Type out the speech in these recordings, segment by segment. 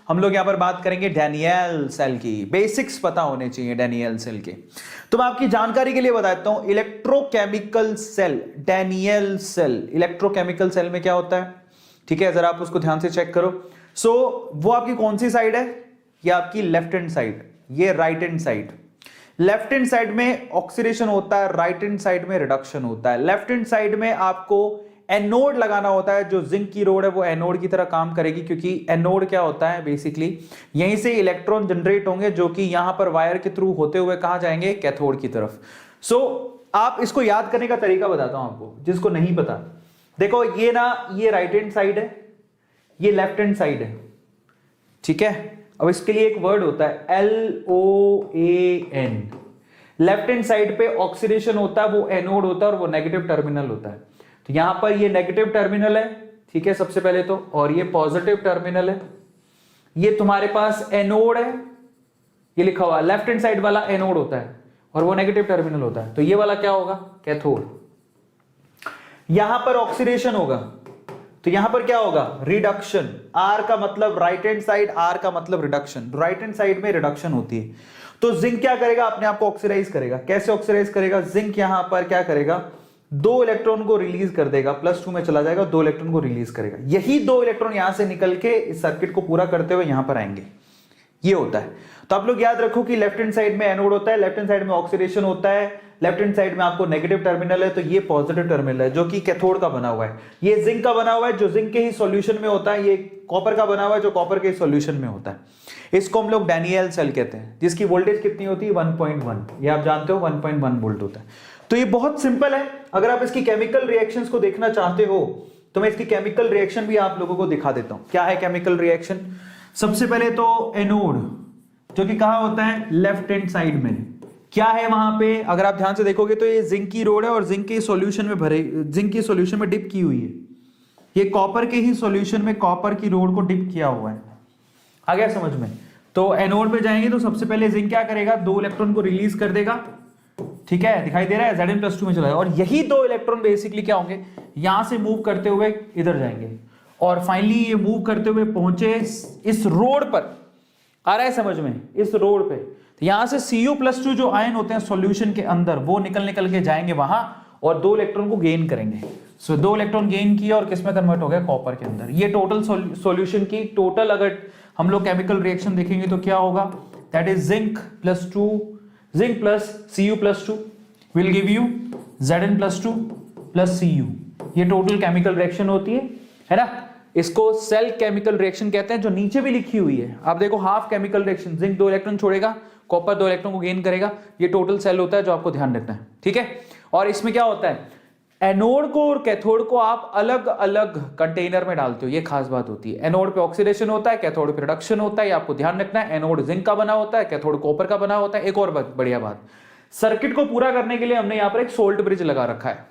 हम लोग यहाँ पर बात करेंगे डैनियल सेल की। बेसिक्स पता होने चाहिए डैनियल सेल के। तो मैं आपकी जानकारी के लिए बताता हूं, electrochemical cell, Daniell cell, electrochemical cell में क्या होता है, ठीक है, जरा आप उसको ध्यान से चेक करो। सो वो आपकी कौन सी साइड है, ये आपकी लेफ्ट हैंड साइड, ये right hand side. Left hand side में ऑक्सीडेशन होता है, राइट हैंड साइड में रिडक्शन होता है। लेफ्ट हैंड साइड में आपको एनोड लगाना होता है, जो जिंक की रोड है वो एनोड की तरह काम करेगी, क्योंकि एनोड क्या होता है बेसिकली, यहीं से इलेक्ट्रॉन जनरेट होंगे जो कि यहां पर वायर के थ्रू होते हुए कहां जाएंगे, कैथोड की तरफ। सो आप इसको याद करने का तरीका बताता हूं आपको, जिसको नहीं पता। देखो ये ना, ये राइट हैंड साइड है, ये लेफ्ट हैंड साइड है, ठीक है। अब इसके लिए एक वर्ड होता है LOAN। लेफ्ट हैंड साइड पे ऑक्सीडेशन होता है, वो एनोड होता है और वो नेगेटिव टर्मिनल होता है। तो यहां पर ये नेगेटिव टर्मिनल है, ठीक है, सबसे पहले तो, और ये पॉजिटिव टर्मिनल है। ये तुम्हारे पास एनोड है, ये लिखा हुआ लेफ्ट हैंड साइड वाला एनोड होता है और वो नेगेटिव टर्मिनल होता है। तो ये वाला क्या होगा, कैथोड। यहां पर ऑक्सीडेशन होगा, तो यहां पर क्या होगा, रिडक्शन। आर का मतलब राइट हैंड साइड, आर का मतलब रिडक्शन। राइट हैंड साइड में रिडक्शन होती है। तो जिंक क्या करेगा, अपने आप को ऑक्सीडाइज करेगा। कैसे ऑक्सीडाइज करेगा, जिंक यहां पर क्या करेगा, 2 इलेक्ट्रॉन को रिलीज कर देगा, +2 में चला जाएगा, 2 इलेक्ट्रॉन को रिलीज करेगा। यही 2 इलेक्ट्रॉन यहां से निकल के इस सर्किट को पूरा करते हुए यहां पर आएंगे, ये होता है। तो आप लोग याद रखो कि लेफ्ट हैंड साइड में एनोड होता है, लेफ्ट हैंड साइड में ऑक्सीडेशन होता है, लेफ्ट हैंड साइड में आपको नेगेटिव टर्मिनल है, तो ये पॉजिटिव टर्मिनल है जो कि कैथोड का बना हुआ है। ये जिंक का बना हुआ है, जो जिंक के ही सॉल्यूशन में होता है। ये कॉपर का बना हुआ है, जो कॉपर के सॉल्यूशन में होता है। इसको हम लोग डैनियल सेल कहते हैं, जिसकी वोल्टेज कितनी होती है, 1.1। ये आप जानते हो 1.1 वोल्ट होता है। तो ये बहुत सिंपल है। अगर आप इसकी केमिकल रिएक्शंस को देखना चाहते हो तो मैं इसकी केमिकल रिएक्शन भी आप लोगों को दिखा देता हूं। क्या है केमिकल रिएक्शन, सबसे पहले तो एनोड, जो कि कहां होता है, लेफ्ट हैंड साइड में। क्या है वहां पे, अगर आप ध्यान से देखोगे तो ये जिंक की रोड है और जिंक के सॉल्यूशन में भरे, जिंक की सॉल्यूशन में डिप की हुई है। ये कॉपर के ही सॉल्यूशन में कॉपर की रोड को डिप किया हुआ है। आ गया समझ में। तो एनोड पे जाएंगे तो सबसे पहले जिंक क्या करेगा, 2 इलेक्ट्रॉन को रिलीज कर देगा, ठीक है, दिखाई दे रहा है, Zn+2 में चला जाएगा। और यही 2 इलेक्ट्रॉन बेसिकली क्या होंगे, यहां से मूव करते हुए इधर जाएंगे और फाइनली ये मूव करते हुए पहुंचे इस रोड पर। आ रहा है समझ में, इस रोड पे। तो यहां से Cu+2 जो आयन होते हैं सॉल्यूशन के अंदर, वो निकल के जाएंगे वहां और 2 इलेक्ट्रॉन को गेन करेंगे। सो 2 इलेक्ट्रॉन गेन किया और किस में कन्वर्ट हो गया, कॉपर के अंदर। ये टोटल सॉल्यूशन की टोटल अगर हम लोग केमिकल रिएक्शन देखेंगे तो क्या होगा, that is zinc plus Cu+2 will give you Zn+2 plus Cu। ये टोटल केमिकल रिएक्शन होती है ना। इसको सेल केमिकल रिएक्शन कहते हैं, जो नीचे भी लिखी हुई है। आप देखो half chemical reaction, zinc 2 electron छोड़ेगा, कॉपर 2 इलेक्ट्रॉन को गेन करेगा। ये टोटल सेल होता है जो आपको ध्यान रखना है, ठीक है। और इसमें क्या होता है, एनोड को और कैथोड को आप अलग अलग कंटेनर में डालते हो, ये खास बात होती है। एनोड पे ऑक्सीडेशन होता है, कैथोड पे रिडक्शन होता है, आपको ध्यान रखना है। एनोड जिंक का बना होता है, कैथोड कॉपर का बना होता है। एक और बढ़िया बात, सर्किट को पूरा करने के लिए हमने यहां पर एक सोल्ट ब्रिज लगा रखा है।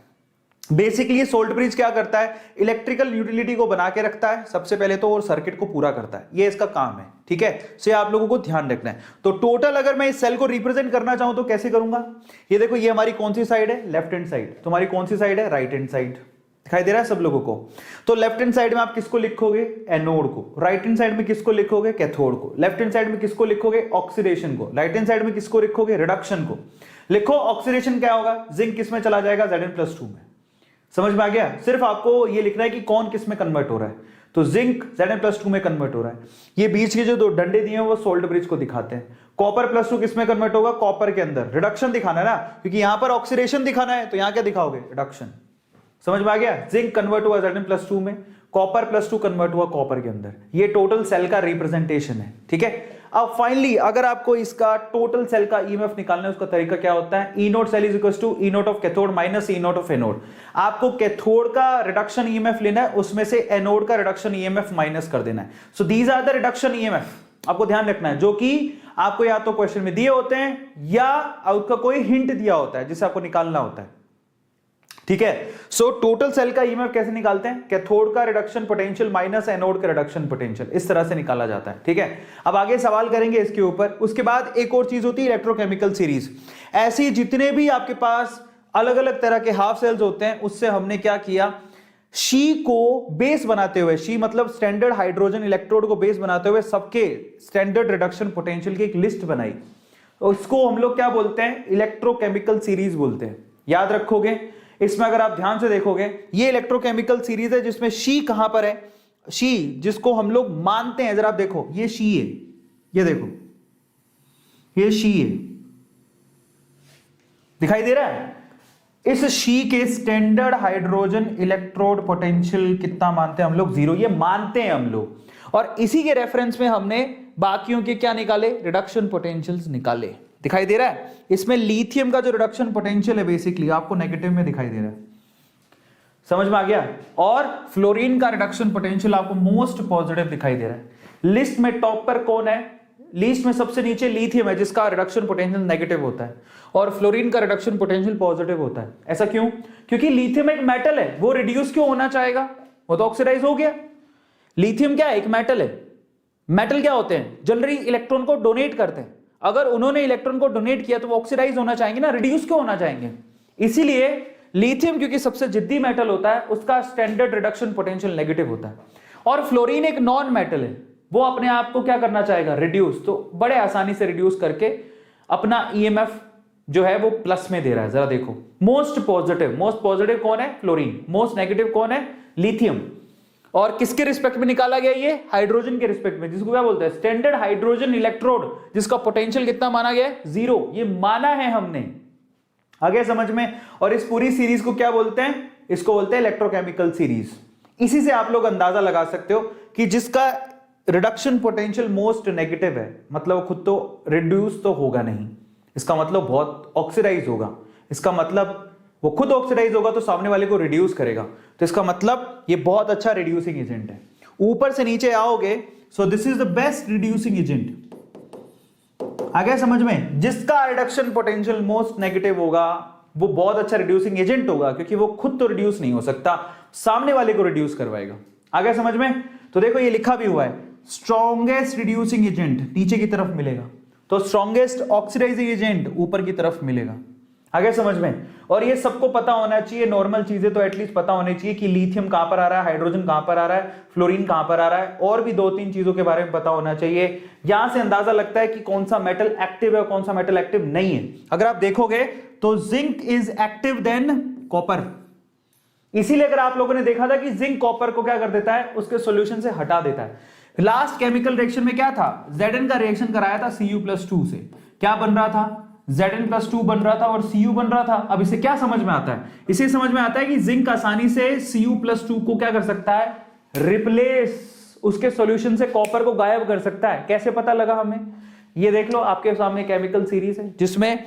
बेसिकली सोल्ट ब्रिज क्या करता है, इलेक्ट्रिकल यूटिलिटी को बना के रखता है सबसे पहले तो, और सर्किट को पूरा करता है, ये इसका काम है, ठीक है। सो आप लोगों को ध्यान रखना है। तो टोटल अगर मैं इस सेल को रिप्रेजेंट करना चाहूं तो कैसे करूंगा, ये देखो, ये हमारी कौन सी साइड है, लेफ्ट हैंड साइड। तुम्हारी कौन सी साइड है, राइट हैंड साइड। दिखाई दे रहा है सब लोगों को। तो लेफ्ट हैंड साइड में आप किसको लिखोगे, एनोड को। राइट हैंड साइड में किसको लिखोगे, कैथोड को। लेफ्ट हैंड साइड में किसको लिखोगे, ऑक्सीडेशन को। राइट हैंड साइड में किसको लिखोगे, रिडक्शन को। लिखो ऑक्सीडेशन क्या होगा, जिंक किस में चला जाएगा, Zn+2 में। समझ में आ गया। सिर्फ आपको ये लिखना है कि कौन किस में कन्वर्ट हो रहा है। तो जिंक Zn+2 में कन्वर्ट हो रहा है। ये बीच के जो 2 डंडे दिए हैं वो सोल्ट ब्रिज को दिखाते हैं। कॉपर+2 किस में कन्वर्ट होगा, कॉपर के अंदर। रिडक्शन दिखाना है ना, क्योंकि यहां पर ऑक्सीडेशन दिखाना है, तो यहां क्या दिखाओगे, रिडक्शन। समझ में आ गया। जिंक कन्वर्ट हुआ Zn+2 में, कॉपर+2 कन्वर्ट हुआ कॉपर के अंदर। ये टोटल सेल का रिप्रेजेंटेशन है, ठीक है। अब फाइनली अगर आपको इसका टोटल सेल का ईएमएफ निकालना है, उसका तरीका क्या होता है, E0 cell is equal to E0 of cathode minus E0 of anode. आपको कैथोड का रिडक्शन ईएमएफ लेना है, उसमें से एनोड का रिडक्शन ईएमएफ माइनस कर देना है। So these are the reduction EMF, आपको ध्यान रखना है, जो कि आपको या तो क्वेश्चन में दिए होते हैं या उसका कोई हिंट दिया होता है जिसे आपको निकालना होता है, ठीक है। सो टोटल सेल का ईएमएफ कैसे निकालते हैं, कैथोड का रिडक्शन पोटेंशियल माइनस एनोड का रिडक्शन पोटेंशियल, इस तरह से निकाला जाता है, ठीक है। अब आगे सवाल करेंगे इसके ऊपर। उसके बाद एक और चीज होती है इलेक्ट्रोकेमिकल सीरीज। ऐसे जितने भी आपके पास अलग अलग तरह के हाफ सेल्स होते हैं, उससे हमने क्या किया, शी को बेस बनाते हुए, शी मतलब स्टैंडर्ड हाइड्रोजन इलेक्ट्रोड को बेस बनाते हुए सबके स्टैंडर्ड रिडक्शन पोटेंशियल की एक लिस्ट बनाई, तो इसको हम लोग क्या बोलते हैं, इलेक्ट्रोकेमिकल सीरीज बोलते हैं। याद रखोगे, इसमें अगर आप ध्यान से देखोगे ये इलेक्ट्रोकेमिकल सीरीज है जिसमें शी कहां पर है, शी जिसको हम लोग मानते हैं, जरा आप देखो ये शी है, ये देखो ये शी है, दिखाई दे रहा है। इस शी के स्टैंडर्ड हाइड्रोजन इलेक्ट्रोड पोटेंशियल कितना मानते हैं हम लोग, 0, ये मानते हैं हम लोग। और इसी के रेफरेंस में हमने बाकियों के क्या निकाले, रिडक्शन पोटेंशियल्स निकाले। दिखाई दे रहा है, इसमें लिथियम का जो रिडक्शन पोटेंशियल है बेसिकली आपको नेगेटिव में दिखाई दे रहा है, समझ में आ गया। और फ्लोरीन का रिडक्शन पोटेंशियल आपको मोस्ट पॉजिटिव दिखाई दे रहा है। लिस्ट में टॉप पर कौन है, लिस्ट में सबसे नीचे लिथियम है जिसका रिडक्शन पोटेंशियल नेगेटिव होता है, और फ्लोरीन का रिडक्शन पोटेंशियल पॉजिटिव होता है। ऐसा क्यों, क्योंकि लिथियम एक मेटल है, वो रिड्यूस क्यों होना चाहेगा, वो तो ऑक्सीडाइज हो गया। लिथियम क्या है, एक मेटल है। मेटल क्या होते हैं, जनरली इलेक्ट्रॉन को डोनेट करते हैं, अगर उन्होंने इलेक्ट्रॉन को डोनेट किया तो वो ऑक्सीडाइज होना चाहेंगे ना, रिड्यूस क्यों होना चाहेंगे। इसीलिए लिथियम क्योंकि सबसे जिद्दी मेटल होता है, उसका स्टैंडर्ड रिडक्शन पोटेंशियल नेगेटिव होता है। और फ्लोरीन एक नॉन मेटल है, वो अपने आप को क्या करना चाहेगा, रिड्यूस, तो बड़े आसानी से रिड्यूस करके अपना ईएमएफ जो है वो प्लस में दे रहा है। जरा देखो, मोस्ट पॉजिटिव कौन है, फ्लोरीन, मोस्ट नेगेटिव कौन है, लिथियम। और किसके रिस्पेक्ट में निकाला गया, ये हाइड्रोजन के रिस्पेक्ट में, जिसको क्या बोलते हैं, स्टैंडर्ड हाइड्रोजन इलेक्ट्रोड, जिसका पोटेंशियल कितना माना गया है, 0, ये माना है हमने। आगे समझ में। और इस पूरी सीरीज को क्या बोलते हैं, इसको बोलते हैं इलेक्ट्रोकेमिकल सीरीज। इसी से आप लोग अंदाजा लगा सकते हो कि जिसका रिडक्शन पोटेंशियल मोस्ट नेगेटिव है, मतलब खुद तो रिड्यूस तो होगा नहीं, इसका मतलब बहुत ऑक्सीडाइज होगा, इसका मतलब वो खुद ऑक्सीडाइज होगा तो सामने वाले को रिड्यूस करेगा, तो इसका मतलब ये बहुत अच्छा रिड्यूसिंग एजेंट है। ऊपर से नीचे आओगे, so this is the best reducing agent. आ गया समझ में, जिसका रिडक्शन पोटेंशियल मोस्ट नेगेटिव होगा वो बहुत अच्छा रिड्यूसिंग एजेंट होगा, क्योंकि वो खुद तो रिड्यूस नहीं हो सकता, सामने वाले को रिड्यूस करवाएगा। आ गया समझ में। तो देखो ये लिखा भी हुआ है, स्ट्रॉन्गेस्ट रिड्यूसिंग एजेंट नीचे की तरफ मिलेगा, तो स्ट्रॉन्गेस्ट ऑक्सीडाइजिंग एजेंट ऊपर की तरफ मिलेगा। आगे समझ में। और ये सबको पता होना चाहिए, नॉर्मल चीजें तो एटलीस्ट पता होनी चाहिए कि लिथियम कहां पर आ रहा है, हाइड्रोजन कहां पर आ रहा है, फ्लोरीन कहां पर आ रहा है, और भी 2-3 चीजों के बारे में पता होना चाहिए। यहां से अंदाजा लगता है कि कौन सा मेटल एक्टिव है और कौन सा मेटल एक्टिव नहीं है। अगर आप देखोगे तो zinc is active than copper, इसीलिए अगर आप लोगों ने देखा था कि जिंक कॉपर को क्या कर देता है, उसके सॉल्यूशन से हटा देता है। लास्ट केमिकल रिएक्शन में क्या था, Zn का रिएक्शन कराया था Cu+2 से, क्या बन रहा था, Zn+2 बन रहा था और Cu बन रहा था। अब इसे क्या समझ में आता है, इसे समझ में आता है कि जिंक आसानी से Cu+2 को क्या कर सकता है, रिप्लेस, उसके सॉल्यूशन से कॉपर को गायब कर सकता है। कैसे पता लगा हमें, ये देख लो, आपके सामने केमिकल सीरीज है जिसमें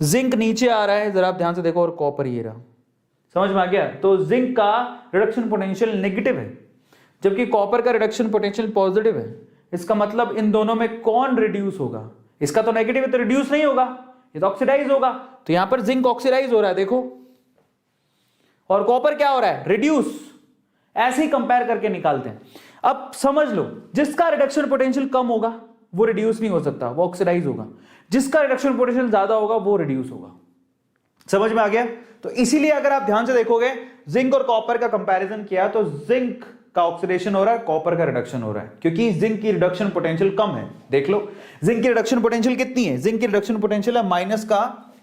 जिंक नीचे आ रहा है, जरा आप ध्यान से देखो, और कॉपर ये रहा। समझ में आ गया। तो जिंक का रिडक्शन पोटेंशियल नेगेटिव है जबकि कॉपर का रिडक्शन पोटेंशियल पॉजिटिव है। इसका मतलब इन दोनों में कौन रिड्यूस होगा, इसका तो नेगेटिव है तो रिड्यूस नहीं होगा, ये तो ऑक्सीडाइज होगा। तो यहां पर जिंक ऑक्सीडाइज हो रहा है देखो, और कॉपर क्या हो रहा है, रिड्यूस। ऐसे ही कंपेयर करके निकालते हैं। अब समझ लो, जिसका रिडक्शन पोटेंशियल कम होगा वो रिड्यूस नहीं हो सकता, वो ऑक्सीडाइज होगा। जिसका रिडक्शन पोटेंशियल ज्यादा होगा वो रिड्यूस होगा। समझ में आ गया। तो इसीलिए अगर आप ध्यान से देखोगे, जिंक और कॉपर का कंपैरिजन किया तो जिंक का ऑक्सीडेशन हो रहा है, कॉपर का रिडक्शन हो रहा है, क्योंकि जिंक की रिडक्शन पोटेंशियल कम है। देख लो जिंक की रिडक्शन पोटेंशियल कितनी है, जिंक की रिडक्शन पोटेंशियल है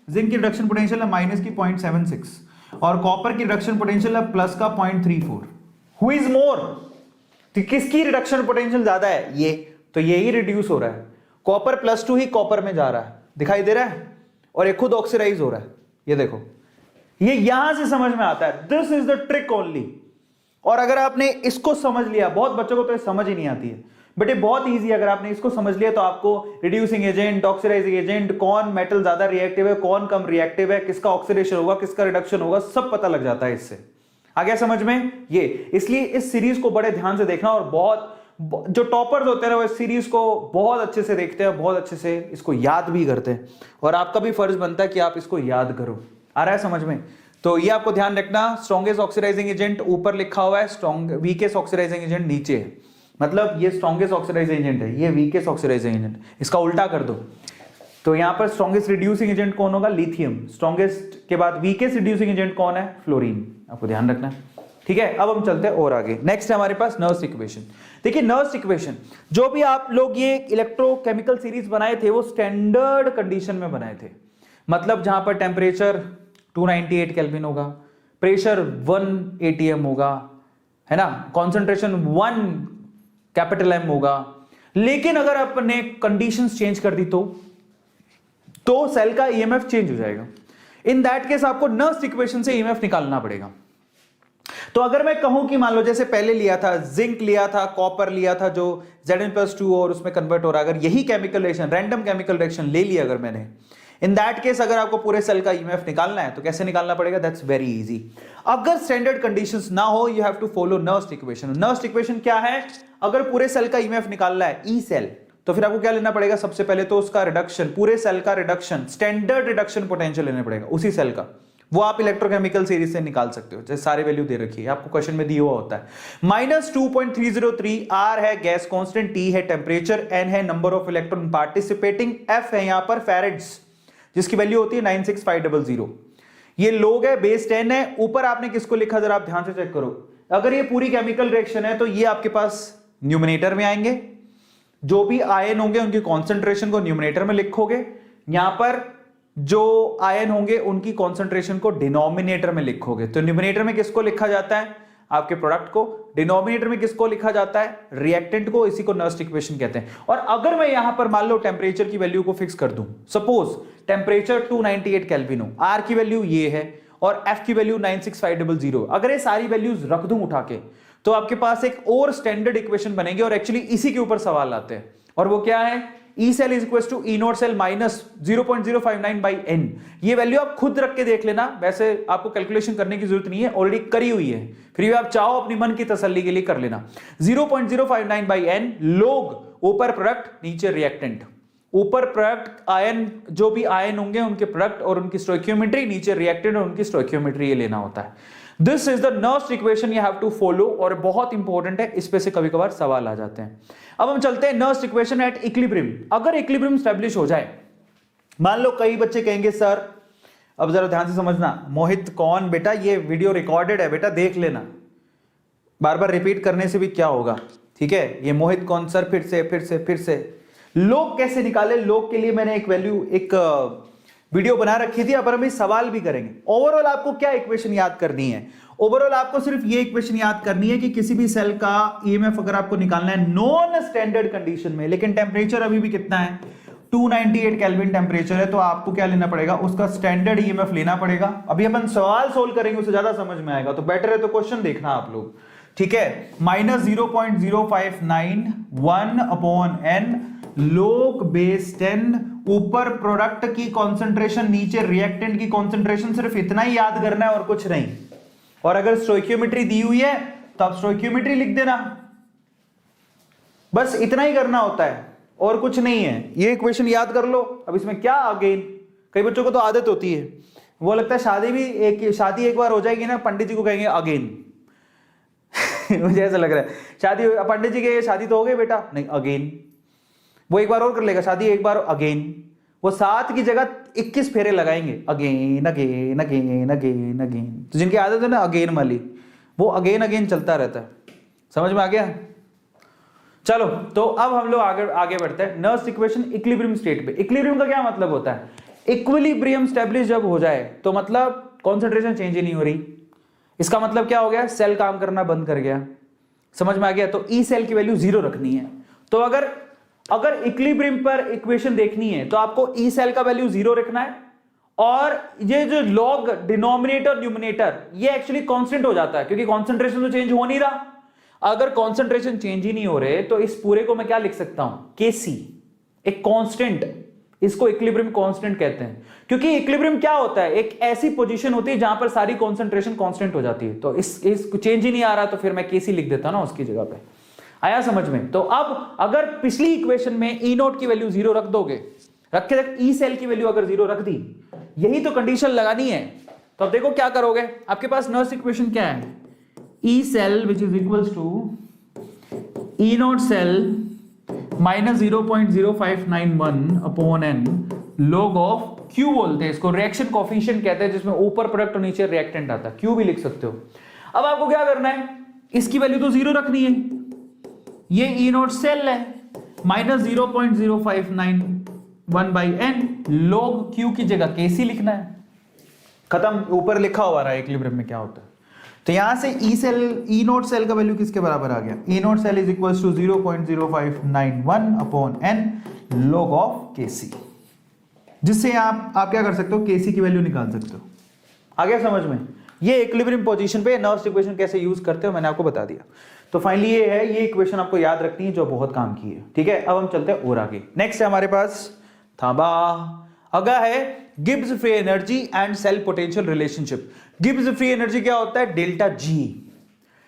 जिंक की रिडक्शन पोटेंशियल है माइनस की 0.76 और कॉपर की रिडक्शन पोटेंशियल है प्लस का 0.34। हु इज मोर, तो किसकी रिडक्शन पोटेंशियल ज्यादा है, ये, तो ये ही रिड्यूस हो रहा है। कॉपर +2 ही कॉपर में जा रहा है, दिखाई दे रहा है, और ये खुद ऑक्सीडाइज हो रहा है। ये देखो, ये यहां से समझ में आता है, this is the trick only. और अगर आपने इसको समझ लिया, बहुत बच्चों को तो ये समझ ही नहीं आती है, बट ये बहुत इजी, अगर आपने इसको समझ लिया तो आपको रिड्यूसिंग एजेंट, ऑक्सीडाइजिंग एजेंट, कौन मेटल ज्यादा रिएक्टिव है, कौन कम रिएक्टिव है, किसका ऑक्सीडेशन होगा, किसका रिडक्शन होगा, सब पता लग जाता है इससे। आ गया समझ में ये। इसलिए इस सीरीज को बड़े ध्यान से देखना, और बहुत जो टॉपर्स होते हैं ना वो इस सीरीज को बहुत अच्छे से देखते हैं, बहुत अच्छे से इसको याद भी करते हैं, और आपका भी फर्ज बनता है कि आप इसको याद करो। आ रहा है समझ में। तो ये आपको ध्यान रखना, स्ट्रॉन्गेस्ट ऑक्सीडाइजिंग एजेंट ऊपर लिखा हुआ है, स्ट्रॉन्ग वीकेस्ट ऑक्सीडाइजिंग एजेंट नीचे है। मतलब ये स्ट्रॉन्गेस्ट ऑक्सीडाइजिंग एजेंट है, ये वीकेस्ट ऑक्सीडाइजिंग एजेंट। इसका उल्टा कर दो तो यहां पर स्ट्रॉन्गेस्ट रिड्यूसिंग एजेंट कौन होगा, लिथियम। स्ट्रॉन्गेस्ट के बाद वीकेस्ट रिड्यूसिंग एजेंट कौन है, फ्लोरीन। आपको ध्यान रखना, ठीक है, अब हम चलते हैं और आगे। नेक्स्ट है हमारे पास नर्स इक्वेशन। देखिए नर्स इक्वेशन, जो भी आप लोग ये इलेक्ट्रोकेमिकल सीरीज बनाए थे वो स्टैंडर्ड कंडीशन में बनाए थे, मतलब जहां पर टेम्परेचर 298 केल्विन होगा, प्रेशर 1 atm होगा, है ना, कॉन्सेंट्रेशन 1 कैपिटल M होगा। लेकिन अगर आपने कंडीशंस चेंज कर दी तो सेल का ईएमएफ चेंज हो जाएगा। इन दैट केस आपको नर्स इक्वेशन से ईएमएफ निकालना पड़ेगा। तो अगर मैं कहूं कि मान लो जैसे पहले लिया था, जिंक लिया था, कॉपर लिया था जो Zn+2 और उसमें कन्वर्ट हो रहा है, अगर यही chemical reaction, random chemical reaction ले लिया अगर मैंने, इन दैट केस अगर आपको पूरे सेल का ईएमएफ निकालना है तो कैसे निकालना पड़ेगा? That's very easy. अगर स्टैंडर्ड कंडीशंस ना हो, you have to follow Nernst equation. Nernst equation क्या है? अगर पूरे सेल का ईएमएफ निकालना है, ई सेल, तो फिर आपको क्या लेना पड़ेगा? सबसे पहले तो उसका रिडक्शन, पूरे सेल का रिडक्शन, स्टैंडर्ड रिडक्शन पोटेंशियल लेना पड़ेगा उसी सेल का। वो आप इलेक्ट्रोकेमिकल सीरीज से निकाल सकते हो, जैसे सारे वैल्यू दे रखी है आपको, क्वेश्चन में दिया हुआ होता है। -2.303, R है गैस कांस्टेंट, T है टेम्परेचर, N है number of electron participating, F है यहां पर फैरेड्स जिसकी वैल्यू होती है 96500। ये लोग है, बेस 10 है। ऊपर आपने किसको लिखा जरा आप ध्यान से चेक करो। अगर ये पूरी केमिकल रिएक्शन है तो ये आपके पास न्यूमिनेटर में आएंगे, जो भी आयन होंगे उनकी कॉन्सेंट्रेशन को न्यूमिनेटर में लिखोगे, यहां पर जो आयन होंगे उनकी कॉन्सेंट्रेशन को डिनोमिनेटर में लिखोगे। तो न्यूमिनेटर में किसको लिखा जाता है? आपके प्रोडक्ट को। डिनोमिनेटर में किसको लिखा जाता है? रिएक्टेंट को। इसी को नर्स इक्वेशन कहते हैं। और अगर मैं यहां पर मान लो टेम्परेचर की वैल्यू को फिक्स कर दूं, सपोज टेम्परेचर 298 केल्विन हो, आर की वैल्यू ये है और एफ की वैल्यू 96500, अगर ये सारी वैल्यूज रख दूं उठा के, तो आपके पास एक और स्टैंडर्ड इक्वेशन बनेगी। और एक्चुअली इसी के ऊपर सवाल आते हैं, और वो क्या है? E cell is equals to E naught cell minus 0.059 by N। ये वैल्यू आप खुद रख के देख लेना, वैसे आपको कैलकुलेशन करने की जरूरत नहीं है, ऑलरेडी करी हुई है, फिर भी आप चाहो अपनी मन की तसल्ली के लिए कर लेना। 0.059 by N, लोग ऊपर प्रोडक्ट नीचे रिएक्टेंट, ऊपर प्रोडक्ट आयन, जो भी आयन होंगे उनके प्रोडक्ट और उनकी स्टोइकियोमेट्री, नीचे रिएक्टेंट और उनकी स्टोइकियोमेट्री, ये लेना होता है। This is the Nernst equation you have to follow, और बहुत इंपॉर्टेंट है, इस पे से कभी कभार सवाल आ जाते हैं। अब हम चलते हैं नर्स इक्वेशन एट इक्विलिब्रियम। अगर इक्विलिब्रियम स्टैब्लिश हो जाए, मान लो कई बच्चे कहेंगे सर, अब जरा ध्यान से समझना, मोहित कौन? बेटा ये वीडियो रिकॉर्डेड है, बेटा देख लेना, बार बार रिपीट करने से भी क्या होगा, ठीक है? ये मोहित कौन सर, फिर से लोग कैसे निकाले? लोग के लिए मैंने एक वीडियो बना रखी थी, अब हम इस सवाल भी करेंगे। ओवरऑल आपको क्या इक्वेशन याद करनी है? ओवरऑल आपको सिर्फ ये इक्वेशन याद करनी है कि किसी भी सेल का ईएमएफ अगर आपको निकालना है नॉन स्टैंडर्ड कंडीशन में, लेकिन टेम्परेचर अभी भी कितना है? 298 केल्विन टेम्परेचर है, तो आपको क्या लेना पड़ेगा? उसका स्टैंडर्ड ईएमएफ लेना पड़ेगा। अभी अपन सवाल सोल्व करेंगे, उससे ज्यादा समझ में आएगा, तो बेटर है तो क्वेश्चन देखना आप लोग, ठीक है? -0.059 1/n log बेस 10, ऊपर प्रोडक्ट की कॉन्सेंट्रेशन, नीचे रिएक्टेंट की कॉन्सेंट्रेशन, सिर्फ इतना ही याद करना है और कुछ नहीं। और अगर स्टोइकियोमेट्री दी हुई है तो आप स्टोइकियोमेट्री लिख देना, बस इतना ही करना होता है और कुछ नहीं है। ये इक्वेशन याद कर लो। अब इसमें क्या अगेन, कई बच्चों को तो आदत होती है, वो लगता है शादी एक बार हो जाएगी ना, पंडित जी को कहेंगे अगेन मुझे ऐसा लग रहा है, शादी पंडित जी के शादी तो हो गई बेटा, नहीं अगेन, वो एक बार और कर लेगा शादी, एक बार अगेन, वो 7 की जगह 21 फेरे लगाएंगे, again again again again again. तो जिनकी आदत है ना अगेन वाली, वो अगेन अगेन चलता रहता है। समझ में आ गया? चलो, तो अब हम लोग आगे बढ़ते हैं नर्स इक्वेशन इक्विलिब्रियम स्टेट पे। इक्विलिब्रियम का क्या मतलब होता है? इक्विलिब्रियम स्टैब्लिश जब हो जाए तो मतलब कॉन्सेंट्रेशन चेंज ही नहीं हो रही, इसका मतलब क्या हो गया? सेल काम करना बंद कर गया। समझ में आ गया? तो ई सेल की वैल्यू 0 रखनी है। तो अगर इक्विलिब्रियम पर इक्वेशन देखनी है तो आपको ई सेल का वैल्यू 0 रखना है, और ये जो लॉग डिनोमिनेटर न्यूमिनेटर ये एक्चुअली कांस्टेंट हो जाता है, क्योंकि कॉन्सेंट्रेशन तो चेंज हो नहीं रहा। अगर कॉन्सेंट्रेशन चेंज ही नहीं हो रहे तो इस पूरे को मैं क्या लिख सकता हूं? केसी, एक कांस्टेंट। इसको इक्विलिब्रियम कांस्टेंट कहते हैं, क्योंकि इक्विलिब्रियम क्या होता है? एक ऐसी पोजीशन होती है जहां पर सारी कॉन्सेंट्रेशन कांस्टेंट हो जाती है। तो इस चेंज ही नहीं आ रहा तो फिर मैं केसी लिख देता ना उसकी जगह पे। आया समझ में? तो अब अगर पिछली इक्वेशन में ई नोट की वैल्यू 0 रख दोगे, रखे ई सेल की वैल्यू अगर 0 रख दी, यही तो कंडीशन लगानी है। तो अब देखो क्या करोगे, आपके पास नर्स इक्वेशन क्या है? E cell which is equals to E note cell minus 0.0591/n log of Q बोलते हैं इसको, रिएक्शन कोफिशिएंट कहते हैं, जिसमें ऊपर प्रोडक्ट और नीचे रिएक्टेंट आता है, क्यू भी लिख सकते हो। अब आपको क्या करना है, इसकी वैल्यू तो 0 रखनी है, ये ई नोट सेल है, माइनस 0.0591/n log Q की जगह Kc लिखना है, खत्म। ऊपर लिखा हुआ रहा है इक्विलिब्रियम में क्या होता है। तो यहां से ई नोट सेल का वैल्यू किसके बराबर आ गया, E note cell is equal to 0.0591/n log of Kc, जिससे आप क्या कर सकते हो, Kc की वैल्यू निकाल सकते हो। आ गया समझ में। ये इक्विलिब्रियम पोजीशन पे नर्व्स इक्वेशन कैसे यूज करते हो मैंने आपको बता दिया। तो फाइनली ये है, ये इक्वेशन आपको याद रखनी है जो बहुत काम की है, ठीक है। अब हम चलते हैं और आगे। नेक्स्ट है हमारे पास अगला है Gibbs free energy and cell potential relationship. Gibbs free energy क्या होता है, डेल्टा जी।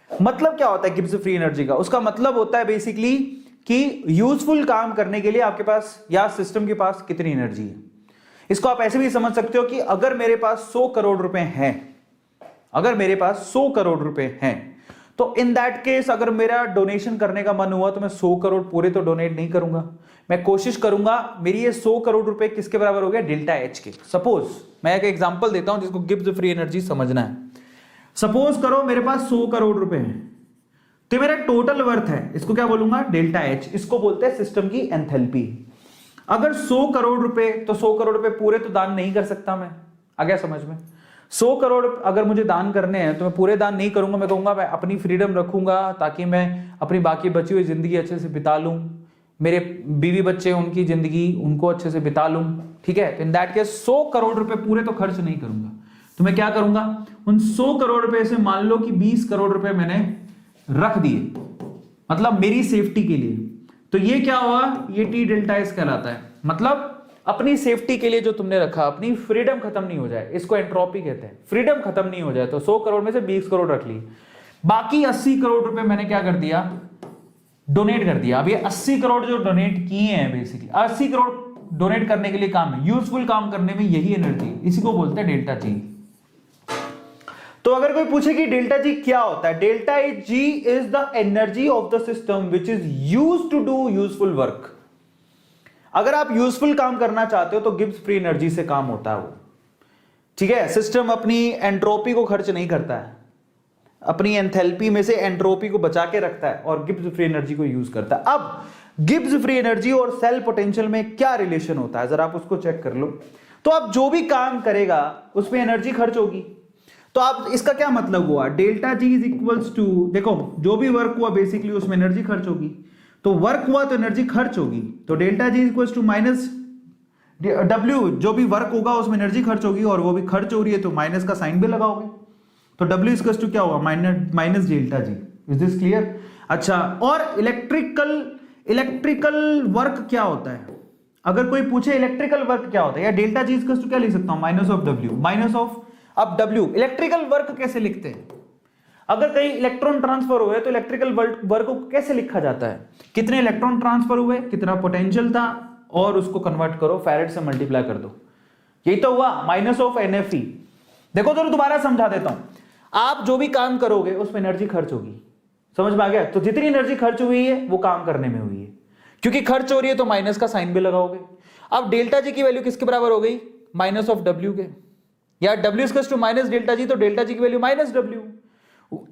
मतलब क्या होता है गिब्स फ्री एनर्जी का, उसका मतलब होता है बेसिकली कि यूजफुल काम करने के लिए आपके पास या सिस्टम के पास कितनी एनर्जी है। इसको आप ऐसे भी समझ सकते हो कि अगर मेरे पास 100 करोड़ रुपए हैं, अगर मेरे पास 100 करोड़ रुपए हैं, तो इन दैट केस अगर मेरा डोनेशन करने का मन हुआ तो मैं 100 करोड़ पूरे तो डोनेट नहीं करूंगा, मैं कोशिश करूंगा मेरी ये 100 करोड़ रुपए किसके बराबर हो गया, डेल्टा एच के। सपोज मैं एक एग्जांपल देता हूं जिसको गिब्स फ्री एनर्जी समझना है। सपोज करो मेरे पास 100 करोड़ रुपए हैं, तो मेरा टोटल वर्थ है, इसको क्या बोलूंगा, डेल्टा एच। इसको बोलते हैं सिस्टम की एंथैल्पी। अगर 100 करोड़ रुपए, तो 100 करोड़ रुपए पूरे तो दान नहीं कर सकता मैं, आ गया समझ में। 100 करोड़ अगर मुझे दान करने हैं तो मैं पूरे दान नहीं करूंगा, मैं कहूंगा मैं अपनी फ्रीडम रखूंगा ताकि मैं अपनी बाकी बची हुई जिंदगी अच्छे से बिता लूं, मेरे बीवी बच्चे उनकी जिंदगी उनको अच्छे से बिता लूं, ठीक है। तो इन दैट केस 100 करोड़ रुपए पूरे तो खर्च नहीं करूंगा, तो मैं क्या करूंगा, उन 100 करोड़ रुपए से मान लो कि 20 करोड़ रुपए मैंने रख दिए, मतलब मेरी सेफ्टी के लिए। तो ये क्या हुआ, ये टी डेल्टा एस कहलाता है। मतलब अपनी सेफ्टी के लिए जो तुमने रखा, अपनी फ्रीडम खत्म नहीं हो जाए, इसको एंट्रोपी कहते हैं, फ्रीडम खत्म नहीं हो जाए। तो 100 करोड़ में से 20 करोड़ रख ली, बाकी 80 करोड़ रुपए मैंने क्या कर दिया, डोनेट कर दिया। अब ये 80 करोड़ जो डोनेट किए हैं, बेसिकली 80 करोड़ डोनेट करने के लिए काम है, यूजफुल काम करने में यही एनर्जी, इसी को बोलते हैं डेल्टा जी। तो अगर कोई पूछे कि डेल्टा जी क्या होता है, delta G is the energy of the system which is used to do useful work. अगर आप यूजफुल काम करना चाहते हो तो गिब्स फ्री एनर्जी से काम होता है वो, ठीक है। सिस्टम अपनी एंट्रोपी को खर्च नहीं करता है, अपनी एंथैल्पी में से एंट्रोपी को बचा के रखता है और गिब्स फ्री एनर्जी को यूज करता है। अब गिब्स फ्री एनर्जी और सेल पोटेंशियल में क्या रिलेशन होता है, जरा आप उसको चेक कर लो। तो आप जो भी काम करेगा उसमें एनर्जी खर्च होगी। तो आप इसका क्या मतलब हुआ, delta G is equals to, देखो जो भी वर्क हुआ बेसिकली उसमें एनर्जी खर्च होगी, तो वर्क हुआ तो एनर्जी खर्च होगी। तो delta G equals to minus W, जो भी वर्क होगा उसमें एनर्जी खर्च होगी, और वो भी खर्च हो रही है तो माइनस का साइन भी लगाओगे, तो डब्ल्यू इक्वल्स टू क्या होगा, minus delta G. Is this clear. अच्छा, और इलेक्ट्रिकल वर्क क्या होता है, अगर कोई पूछे इलेक्ट्रिकल वर्क क्या होता है, या डेल्टा जी इक्वल्स टू क्या लिख सकता हूं, minus of W, minus of, अब डब्ल्यू इलेक्ट्रिकल वर्क कैसे लिखते हैं, अगर कहीं इलेक्ट्रॉन ट्रांसफर हुए तो इलेक्ट्रिकल वर्क को कैसे लिखा जाता है, कितने इलेक्ट्रॉन ट्रांसफर हुए, कितना पोटेंशियल था, और उसको कन्वर्ट करो, फैरेड से मल्टीप्लाई कर दो, यही तो हुआ, माइनस ऑफ एनएफई। देखो तो दोबारा समझा देता हूं, आप जो भी काम करोगे उसमें एनर्जी खर्च होगी, समझ में आ गया। तो जितनी एनर्जी खर्च हुई है वो काम करने में हुई है, क्योंकि खर्च हो रही है तो माइनस का साइन भी लगाओगे। अब डेल्टा जी की वैल्यू किसके बराबर हो गई, माइनस ऑफ डब्ल्यू के, या W equals to minus delta G, तो डेल्टा जी की value minus W.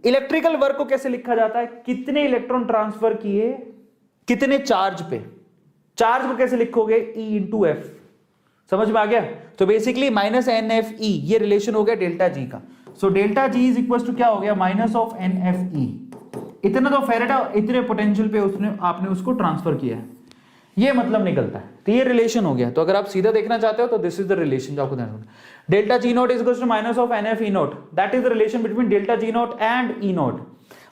Electrical work को कैसे लिखा जाता है, कितने इलेक्ट्रॉन ट्रांसफर किए कितने चार्ज पे, चार्ज को कैसे लिखोगे, E इंटू एफ, समझ में आ गया। तो basically minus n F E, ये रिलेशन हो गया डेल्टा जी का। So delta G is equal to क्या हो गया, minus of N F E, इतना तो फेरेड इतने पोटेंशियल पे उसने आपने उसको ट्रांसफर किया है, ये मतलब निकलता है। तो ये रिलेशन हो गया। तो अगर आप सीधा देखना चाहते हो तो दिस इज द रिलेशन जो आपको ध्यान रखना, delta G nought is equal to minus of N F E nought, that is the relation between delta G nought and E nought.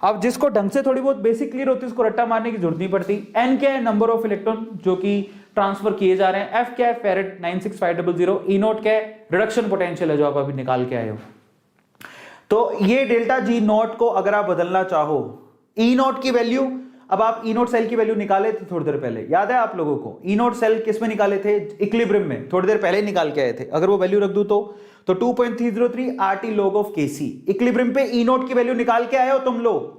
अब जिसको ढंग से थोड़ी बहुत बेसिक क्लियर होती है उसको रट्टा मारने की जरूरत नहीं पड़ती। एन क्या है, नंबर ऑफ इलेक्ट्रॉन जो कि ट्रांसफर किए जा रहे हैं, एफ क्या है, फेरेड 96500, ई नॉट क्या है, रिडक्शन पोटेंशियल है जो आप अभी निकाल के आए हो। तो ये डेल्टा जी नॉट को अगर आप बदलना चाहो, ई नॉट की वैल्यू, अब आप ई नॉट सेल की वैल्यू निकाले थे थोड़ी देर पहले, याद है आप लोगों को, ई नॉट सेल किस में निकाले थे, इक्विलिब्रियम में, थोड़ी देर पहले निकाल के आए थे। अगर वो वैल्यू रख दूं तो 2.303 RT log of Kc, equilibrium पे ई नॉट की वैल्यू निकाल के आए हो तुम लोग,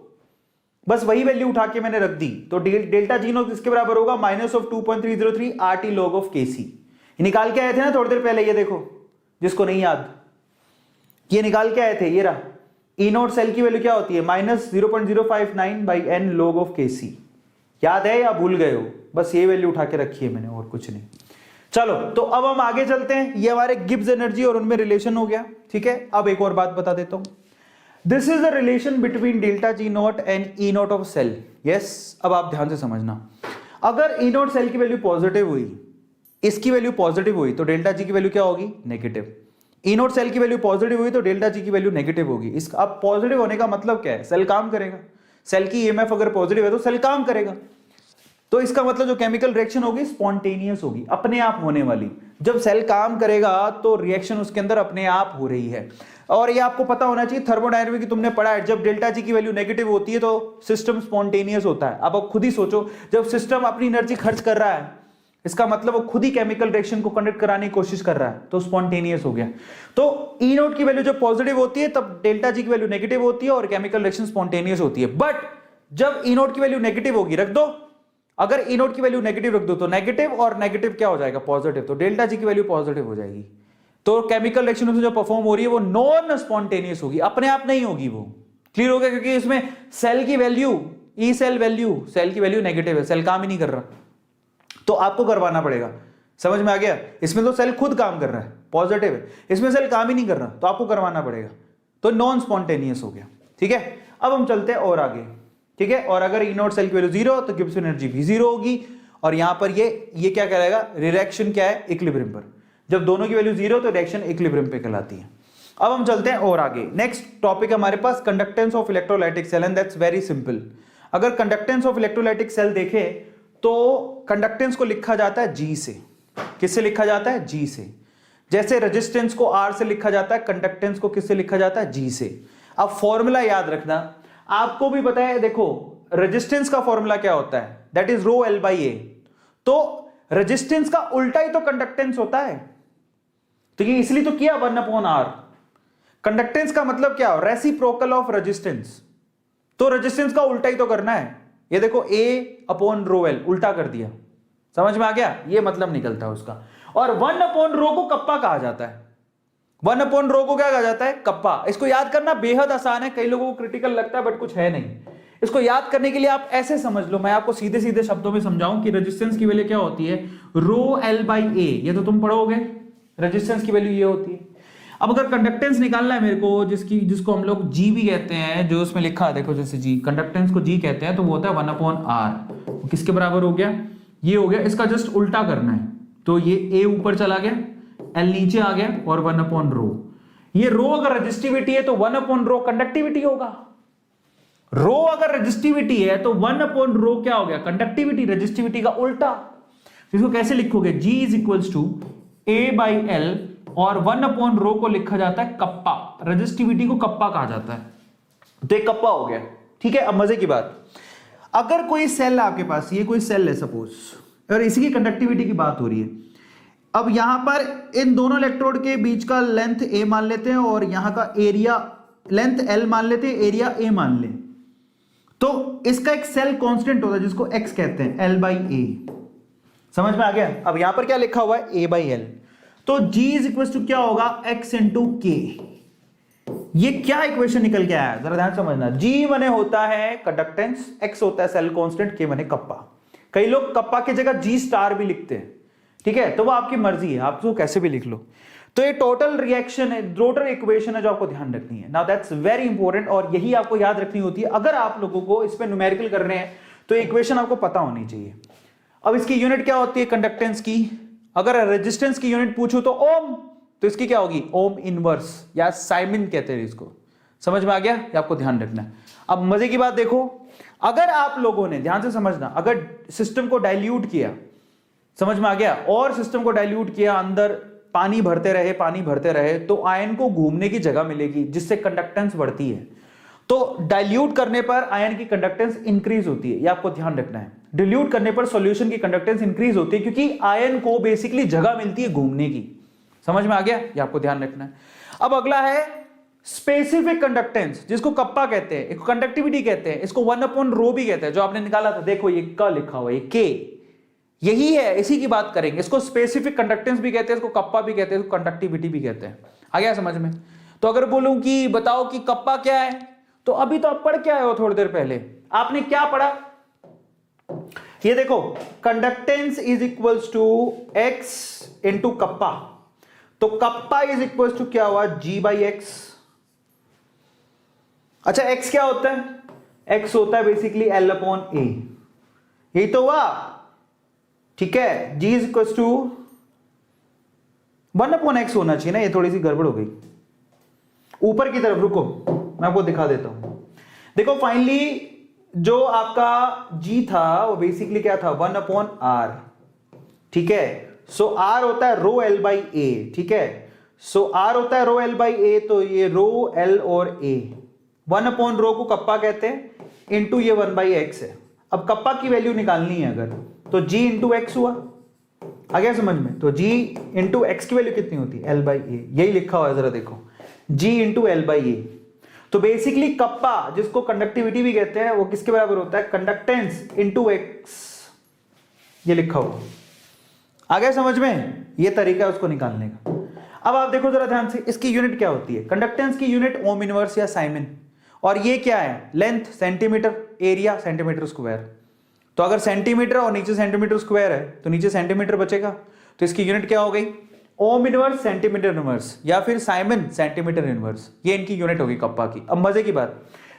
बस वही वैल्यू उठा के मैंने रख दी। तो डेल्टा जी नॉट किसके बराबर होगा, minus of 2.303 RT log of Kc, निकाल के आए थे ना थोड़ी देर पहले, ये देखो जिसको नहीं याद, ये निकाल के आए थे, ये रहा ई नोट सेल की वैल्यू क्या होती है? -0.059 by N log of KC. याद है या भूल गए हो? बस ये वैल्यू उठा के रखी है मैंने, और कुछ नहीं। चलो तो अब हम आगे चलते हैं। ये हमारे गिब्स एनर्जी और उनमें रिलेशन हो गया, ठीक है। अब एक और बात बता देता हूं, this is the relation between delta G nought and E nought of cell. Yes, अब आप ध्यान से समझना, अगर ई नॉट सेल की वैल्यू पॉजिटिव हुई, इसकी वैल्यू पॉजिटिव हुई, तो डेल्टा जी की वैल्यू क्या होगी? नेगेटिव। ई नॉट सेल की वैल्यू पॉजिटिव हुई तो डेल्टा जी की वैल्यू नेगेटिव होगी। इसका अब पॉजिटिव होने का मतलब क्या है? सेल काम करेगा। सेल की ईएमएफ अगर पॉजिटिव है तो सेल काम करेगा। तो इसका मतलब जो केमिकल रिएक्शन होगी स्पॉन्टेनियस होगी, अपने आप होने वाली। जब सेल काम करेगा तो रिएक्शन उसके अंदर अपने आप हो रही है। और ये आपको पता होना चाहिए, थर्मोडायनामिक्स की तुमने पढ़ा है, जब डेल्टा जी की वैल्यू नेगेटिव होती है तो सिस्टम स्पॉन्टेनियस होता है। अब आप खुद ही सोचो, जब सिस्टम अपनी एनर्जी खर्च कर रहा है, इसका मतलब वो खुद ही केमिकल रिएक्शन को कंडक्ट कराने की कोशिश कर रहा है, तो स्पॉन्टेनियस हो गया। तो ई नोट की वैल्यू जब पॉजिटिव होती है तब डेल्टा जी की वैल्यू नेगेटिव होती है और केमिकल रिएक्शन स्पॉन्टेनियस होती है। बट जब ई नोट की वैल्यू नेगेटिव होगी, रख दो, अगर ई नोट की वैल्यू नेगेटिव रख दो तो नेगेटिव, और नेगेटिव क्या हो जाएगा? पॉजिटिव। तो डेल्टा जी की वैल्यू पॉजिटिव हो जाएगी। तो केमिकल रिएक्शन उसमें जो परफॉर्म हो रही है वो नॉन स्पॉन्टेनियस होगी, अपने आप नहीं होगी वो। क्लियर हो गया? क्योंकि इसमें सेल की value, E cell value, cell की वैल्यू नेगेटिव है, सेल काम ही नहीं कर रहा, तो आपको करवाना पड़ेगा। समझ में आ गया? इसमें तो सेल खुद काम कर रहा है, पॉजिटिव है, इसमें सेल काम ही नहीं कर रहा, तो आपको करवाना पड़ेगा, तो नॉन स्पॉन्टेनियस हो गया, ठीक है। अब हम चलते हैं और आगे, ठीक है। और अगर ई नॉट सेल की वैल्यू 0 तो गिब्स एनर्जी भी 0 होगी, और यहां पर ये क्या करेगा? रिएक्शन क्या है? इक्विलिब्रियम पर। जब दोनों की वैल्यू 0 तो रिएक्शन इक्विलिब्रियम पे कहलाती है। अब हम चलते हैं और आगे। नेक्स्ट टॉपिक हमारे पास conductance of electrolytic cell, and that's very simple. अगर कंडक्टेंस ऑफ इलेक्ट्रोलाइटिक सेल देखे तो कंडक्टेंस को लिखा जाता है G से। किससे लिखा जाता है? G से। जैसे रेजिस्टेंस को R से लिखा जाता है, कंडक्टेंस को किससे लिखा जाता है? G से। अब फॉर्मूला याद रखना, आपको भी पता है, देखो रेजिस्टेंस का फॉर्मूला क्या होता है? That is rho L by A। तो रेजिस्टेंस का उल्टा ही तो कंडक्टेंस होता है, तो ये इसलिए तो किया 1/R। कंडक्टेंस का मतलब क्या? Reciprocal of resistance. तो रेजिस्टेंस का उल्टा ही तो करना है। ये देखो A/ρL उल्टा कर दिया, समझ में आ गया? ये मतलब निकलता है उसका। और 1/ρ को कप्पा कहा जाता है। 1/ρ को क्या कहा जाता है? कप्पा। इसको याद करना बेहद आसान है, कई लोगों को क्रिटिकल लगता है बट कुछ है नहीं। इसको याद करने के लिए आप ऐसे समझ लो, मैं आपको सीधे सीधे शब्दों में समझाऊं कि रेजिस्टेंस की वैल्यू क्या होती है? रो L बाई A। ये तो तुम पढ़ोगे, रेजिस्टेंस की वैल्यू ये होती है। अब अगर कंडक्टेंस निकालना है मेरे को, जिसको हम लोग G भी कहते हैं, जो उसमें लिखा है देखो, जैसे G, कंडक्टेंस को G कहते हैं, तो वो होता है 1/R। किसके बराबर हो गया? ये हो गया। इसका जस्ट उल्टा करना है, तो ये A ऊपर चला गया, L नीचे आ गया, और 1/ρ। ये रो अगर रेजिस्टिविटी है तो 1/ρ कंडक्टिविटी होगा। रो अगर रेजिस्टिविटी है तो 1/ρ क्या हो गया? कंडक्टिविटी। रेजिस्टिविटी का उल्टा। इसको कैसे लिखोगे? G is equals to A by L, और 1/ρ को लिखा जाता है कप्पा। रेजिस्टिविटी को कप्पा कहा जाता है, तो एक कप्पा हो गया, ठीक है। अब मजे की बात, अगर कोई सेल है आपके पास, ये कोई सेल है सपोज, और इसी की कंडक्टिविटी की बात हो रही है। अब यहां पर इन दोनों इलेक्ट्रोड के बीच का लेंथ A मान लेते हैं, और यहां का एरिया लेंथ L मान लेते हैं, एरिया A मान लें, तो इसका एक सेल कांस्टेंट होता है जिसको X कहते हैं, L बाई A। समझ में आ गया? अब यहां पर क्या लिखा हुआ है? A by L। तो G इज इक्वल टू क्या होगा? X into K। ये क्या इक्वेशन निकल के आया? जरा ध्यान समझना। G माने होता है कंडक्टेंस, X होता है सेल कांस्टेंट, K माने कप्पा। कई लोग कप्पा की जगह G स्टार भी लिखते हैं, ठीक है, तो वो आपकी मर्जी है, आप तो कैसे भी लिख लो। तो ये टोटल रिएक्शन है, टोटल इक्वेशन है जो आपको ध्यान रखनी है। नाउ दैट्स वेरी इंपॉर्टेंट, और यही आपको याद रखनी होती है। अगर आप लोगों को इस पे न्यूमेरिकल करने हैं तो इक्वेशन आपको पता होनी चाहिए। अब इसकी यूनिट क्या होती है कंडक्टेंस की? अगर रेजिस्टेंस की यूनिट पूछूं तो ओम, तो इसकी क्या होगी? ओम इनवर्स, या साइमन कहते हैं इसको। समझ में आ गया? ये आपको ध्यान रखना है। अब मजे की बात देखो, अगर आप लोगों ने ध्यान से समझना, अगर सिस्टम को डाइल्यूट किया, समझ में आ गया, और सिस्टम को डाइल्यूट किया, अंदर पानी भरते रहे, तो आयन को घूमने की जगह मिलेगी, जिससे कंडक्टेंस बढ़ती है। तो डाइल्यूट करने पर आयन की कंडक्टेंस इंक्रीज होती है, ये आपको ध्यान रखना है। डिल्यूट करने पर सॉल्यूशन की कंडक्टेंस इंक्रीज होती है, क्योंकि आयन को बेसिकली जगह मिलती है घूमने की। समझ में आ गया? ये आपको ध्यान रखना है। अब अगला है स्पेसिफिक कंडक्टेंस, जिसको कप्पा कहते हैं, इसको कंडक्टिविटी कहते हैं, इसको 1/ρ भी कहते हैं, जो आपने निकाला था। देखो ये क लिखा हुआ है, K, यही है, इसी की बात करेंगे। इसको स्पेसिफिक कंडक्टेंस भी कहते हैं, इसको कप्पा भी कहते हैं, इसको कंडक्टिविटी भी कहते हैं। आ गया समझ में? तो अगर बोलूं कि बताओ कि कप्पा क्या है, तो अभी तो आप पढ़ के आए हो थोड़ी देर पहले, आपने क्या पढ़ा, ये देखो conductance is equals to X into kappa, तो कप्पा इज इक्वल्स टू क्या हुआ, जी बाई एक्स। अच्छा एक्स क्या होता है, एक्स होता है बेसिकली एल अपॉन ए, यही तो हुआ, ठीक है। G is equals to 1 upon X होना चाहिए ना, ये थोड़ी सी गड़बड़ हो गई ऊपर की तरफ, रुको मैं आपको दिखा देता हूं। देखो फाइनली जो आपका जी था वो बेसिकली क्या था, 1 अपॉन आर, ठीक है। सो आर होता है रो एल बाई ए, ठीक है। सो आर होता है रो एल बाई ए, तो ये रो एल और ए, 1 अपॉन रो को कप्पा कहते हैं, इंटू ये 1 बाई एक्स है। अब कप्पा की वैल्यू निकालनी है अगर, तो जी इंटू एक्स हुआ, आ गया समझ में। तो जी इंटू एक्स की वैल्यू कितनी होती है, एल बाई ए, यही लिखा हुआ है, जरा देखो जी इंटू एल बाई ए। तो बेसिकली कप्पा जिसको कंडक्टिविटी भी कहते हैं वो किसके बराबर होता है, कंडक्टेंस इंटू एक्स, ये लिखा हुआ, आ गया समझ में, ये तरीका है उसको निकालने का। अब आप देखो जरा ध्यान से, इसकी यूनिट क्या होती है, कंडक्टेंस की यूनिट ओम इनवर्स या साइमन, और ये क्या है, length centimetre, area centimetre square. तो अगर सेंटीमीटर और नीचे सेंटीमीटर स्क्वायर है तो नीचे सेंटीमीटर बचेगा, तो इसकी यूनिट क्या हो गई, ओम इनवर्स सेंटीमीटर इनवर्स, या फिर साइमन सेंटीमीटर इनवर्स, ये इनकी यूनिट होगी कप्पा की। अब मजे की बात,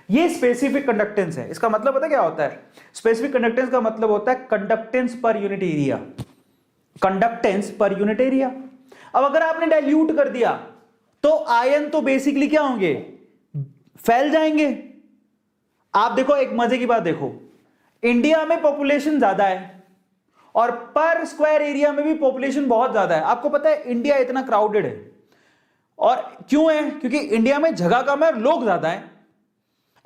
ये स्पेसिफिक कंडक्टेंस है, इसका मतलब पता क्या होता है, स्पेसिफिक कंडक्टेंस का मतलब होता है conductance per unit area, conductance per unit area. अब अगर आपने डाइल्यूट कर दिया तो आयन तो बेसिकली क्या होंगे, फैल जाएंगे। आप देखो एक मजे की बात देखो, इंडिया में पॉपुलेशन ज्यादा है और पर स्क्वायर एरिया में भी पॉपुलेशन बहुत ज्यादा है। आपको पता है इंडिया इतना क्राउडेड है, और क्यों है, क्योंकि इंडिया में जगह कम है, लोग ज्यादा है।